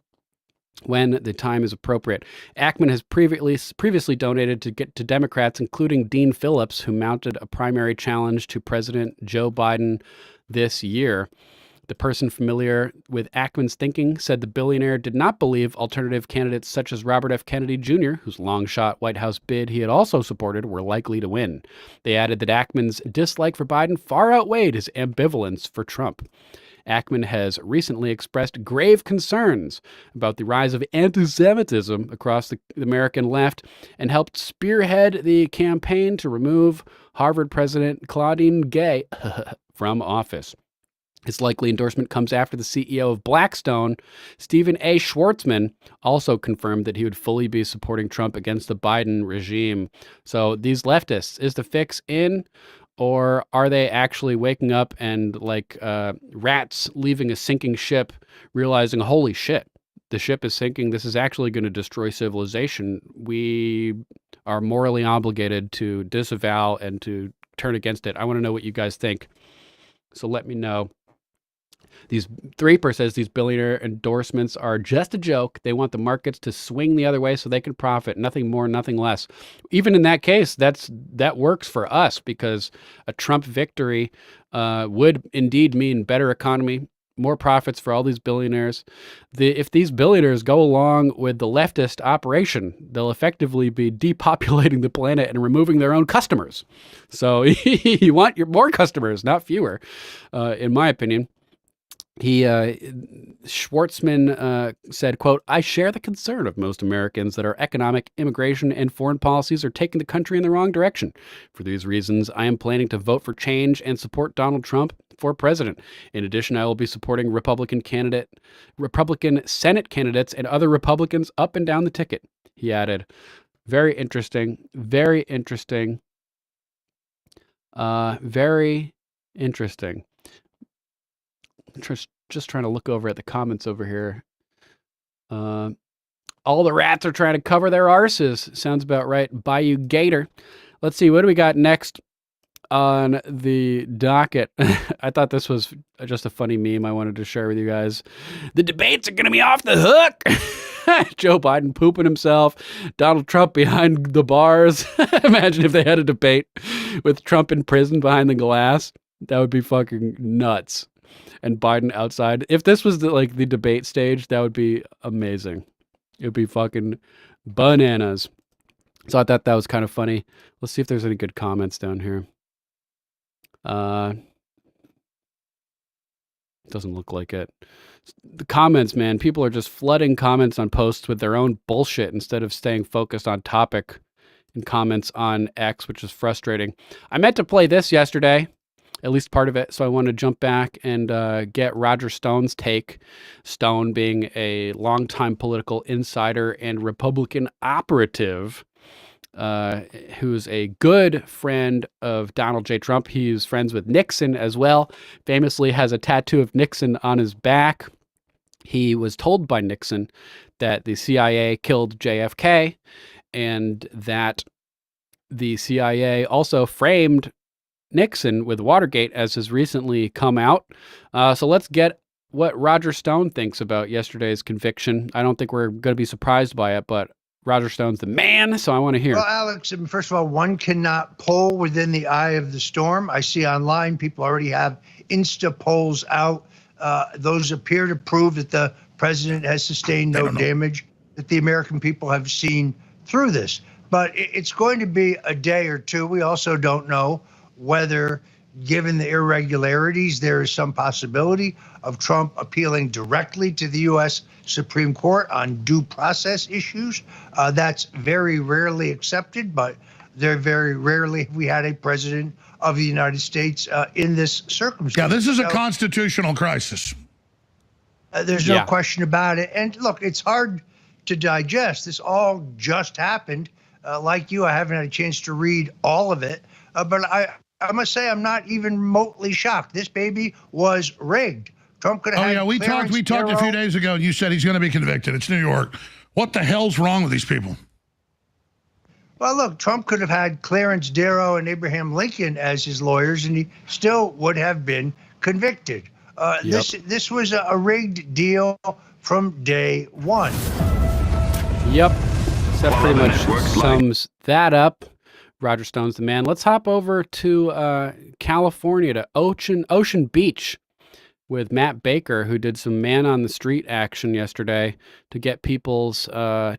when the time is appropriate? Ackman has previously donated to Democrats, including Dean Phillips, who mounted a primary challenge to President Joe Biden this year. The person familiar with Ackman's thinking said the billionaire did not believe alternative candidates such as Robert F. Kennedy Jr., whose long-shot White House bid he had also supported, were likely to win. They added that Ackman's dislike for Biden far outweighed his ambivalence for Trump. Ackman has recently expressed grave concerns about the rise of anti-Semitism across the American left and helped spearhead the campaign to remove Harvard President Claudine Gay from office. His likely endorsement comes after the CEO of Blackstone, Stephen A. Schwartzman, also confirmed that he would fully be supporting Trump against the Biden regime. So these leftists, is the fix in? Or are they actually waking up and, like rats leaving a sinking ship, realizing, holy shit, the ship is sinking. This is actually going to destroy civilization. We are morally obligated to disavow and to turn against it. I want to know what you guys think. So let me know. These Threeper says these billionaire endorsements are just a joke. They want the markets to swing the other way so they can profit. Nothing more, nothing less. Even in that case, that works for us, because a Trump victory would indeed mean better economy, more profits for all these billionaires. If these billionaires go along with the leftist operation, they'll effectively be depopulating the planet and removing their own customers. So you want more customers, not fewer, in my opinion. Schwartzman said, quote, I share the concern of most Americans that our economic, immigration, and foreign policies are taking the country in the wrong direction. For these reasons, I am planning to vote for change and support Donald Trump for president. In addition, I will be supporting Republican Senate candidates and other Republicans up and down the ticket. He added, very interesting, very interesting, very interesting. Just trying to look over at the comments over here. All the rats are trying to cover their arses. Sounds about right. Bayou Gator. Let's see, what do we got next on the docket? I thought this was just a funny meme I wanted to share with you guys. The debates are going to be off the hook. Joe Biden pooping himself. Donald Trump behind the bars. Imagine if they had a debate with Trump in prison behind the glass. That would be fucking nuts. And Biden outside. If this was the debate stage, that would be amazing. It would be fucking bananas. So I thought that was kind of funny. Let's see if there's any good comments down here. Doesn't look like it. The comments, man, people are just flooding comments on posts with their own bullshit instead of staying focused on topic in comments on X, which is frustrating. I meant to play this yesterday, at least part of it, so I want to jump back and get Roger Stone's take. Stone being a longtime political insider and Republican operative, who's a good friend of Donald J. Trump. He's friends with Nixon as well. Famously has a tattoo of Nixon on his back. He was told by Nixon that the CIA killed JFK and that the CIA also framed Nixon with Watergate, as has recently come out. So let's get what Roger Stone thinks about yesterday's conviction. I don't think we're going to be surprised by it, but Roger Stone's the man, so I want to hear. Well, Alex, first of all, one cannot poll within the eye of the storm. I see online people already have Insta polls out. Those appear to prove that the president has sustained no damage, that the American people have seen through this. But it's going to be a day or two. We also don't know whether, given the irregularities, there is some possibility of Trump appealing directly to the U.S. Supreme Court on due process issues. That's very rarely accepted, but very rarely have we had a president of the United States in this circumstance. Yeah, this is a constitutional crisis. There's no question about it. And look, it's hard to digest. This all just happened. Like you, I haven't had a chance to read all of it, but I must say I'm not even remotely shocked. This baby was rigged. Trump could have had we talked a few days ago, and you said he's going to be convicted. It's New York. What the hell's wrong with these people? Well, look, Trump could have had Clarence Darrow and Abraham Lincoln as his lawyers, and he still would have been convicted. This was a rigged deal from day one. Yep. That pretty much sums that up. Roger Stone's the man. Let's hop over to California, to Ocean Beach, with Matt Baker, who did some man on the street action yesterday to get people's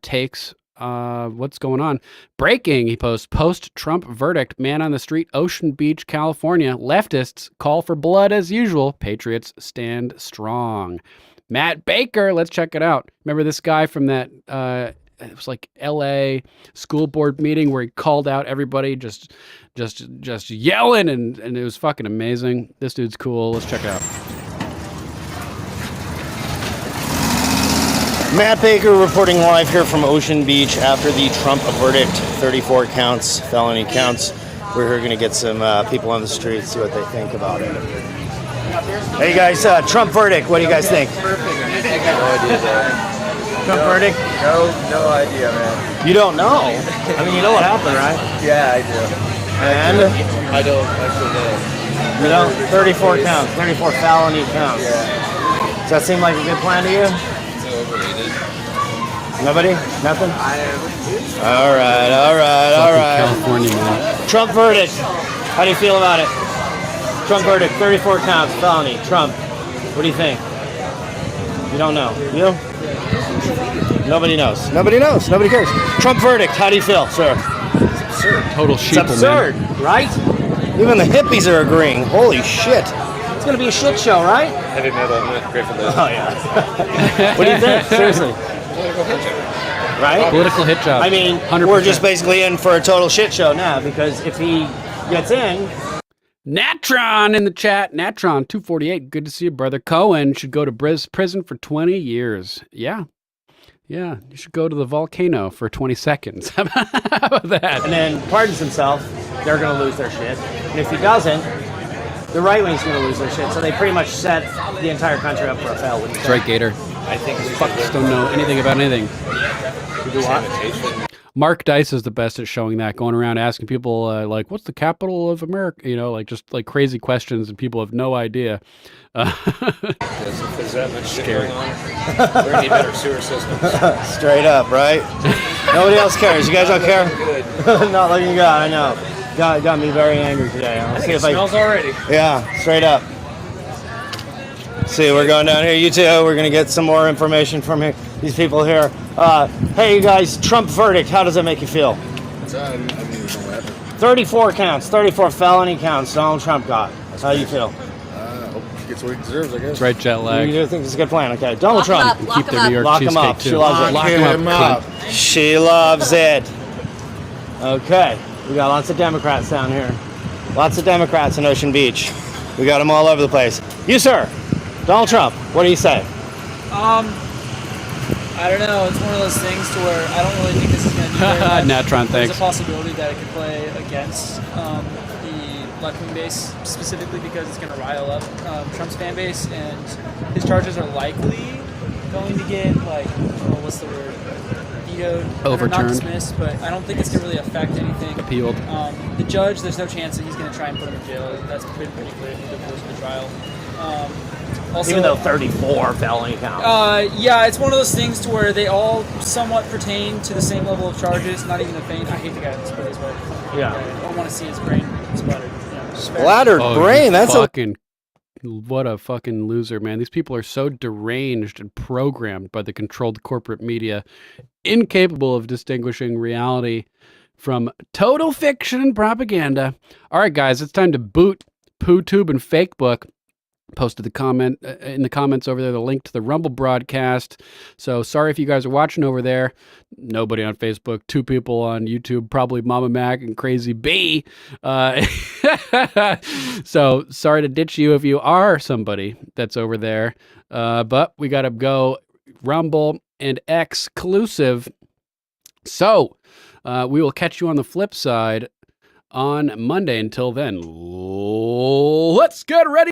takes. What's going on? Breaking, he posts, post-Trump verdict, man on the street, Ocean Beach, California. Leftists call for blood as usual. Patriots stand strong. Matt Baker, let's check it out. Remember this guy from that, it was like LA school board meeting where he called out everybody just yelling, and it was fucking amazing. This dude's cool. Let's check it out. Matt Baker reporting live here from Ocean Beach after the Trump verdict, 34 counts, felony counts. We're here going to get some people on the street, see what they think about it. Hey guys, Trump verdict, what do you guys think? Trump verdict? No idea, man. You don't know? I mean, you know what happened, right? Yeah, I do. And? I don't actually know. You know, 34 counts, 34 felony counts. Yeah. Does that seem like a good plan to you? It's overrated. Nobody? Nothing? All right. California, man. Trump verdict. How do you feel about it? Trump verdict, 34 counts, felony, Trump. What do you think? You don't know. You? Nobody knows. Nobody knows. Nobody cares. Trump verdict. How do you feel, sir? It's absurd. Total sheeple, It's absurd, right? Even the hippies are agreeing. Holy shit. It's going to be a shit show, right? Heavy metal. I'm not great for this. Oh, yeah. What do you think? Seriously. Right? Political hit job. I mean, 100%. We're just basically in for a total shit show now, because if he gets in... Natron in the chat. Natron 248. Good to see you, brother. Cohen should go to prison for 20 years. Yeah. You should go to the volcano for 20 seconds. How about that? And then pardons himself, they're going to lose their shit. And if he doesn't, the right wing's going to lose their shit. So they pretty much set the entire country up for a fail. That's right, Gator. I think these fuckers don't know anything about anything. Mark Dice is the best at showing that, going around asking people like, what's the capital of America? You know, like just like crazy questions, and people have no idea. Is that much shit going on? We're going to need better sewer systems. Straight up, right? Nobody else cares. You guys don't care? Not looking good, I know. Got me very angry today. I think it smells already. Yeah, straight up. See, we're going down here. You too. We're going to get some more information from these people here. Hey, you guys, Trump verdict. How does that make you feel? I didn't even know what happened. 34 counts, 34 felony counts Donald Trump got. How do you feel? Hope he gets what he deserves, I guess. That's right, jet lag. You think it's a good plan? Okay, Donald Trump. Keep the New York Lock him cheesecake up. too. She loves it. Lock him up. She loves it. Okay, we got lots of Democrats down here. Lots of Democrats in Ocean Beach. We got them all over the place. You, sir, Donald Trump, what do you say? I don't know. It's one of those things to where I don't really think this is going to do very much. Natron, There's thanks. a possibility that it could play against the left-wing base, specifically because it's going to rile up Trump's fan base, and his charges are likely going to get, like, what's the word? Vetoed. Overturned. Not dismissed, but I don't think it's going to really affect anything. Appealed. The judge, there's no chance that he's going to try and put him in jail. That's been pretty clear through the course of the trial. Also, Even though 34 felony counts. yeah, it's one of those things to where they all somewhat pertain to the same level of charges. Not even a feint. I hate the guy that's put his way. Yeah. I don't want to see his brain splattered. Splattered brain. That's fucking. What a fucking loser, man. These people are so deranged and programmed by the controlled corporate media, incapable of distinguishing reality from total fiction and propaganda. All right, guys, it's time to boot PooTube and Fakebook. Posted the comment in the comments over there, the link to the Rumble broadcast. So sorry if you guys are watching over there. Nobody on Facebook, 2 people on YouTube, probably Mama Mac and Crazy B. So sorry to ditch you if you are somebody that's over there. But we got to go Rumble and exclusive. So we will catch you on the flip side on Monday. Until then, let's get ready.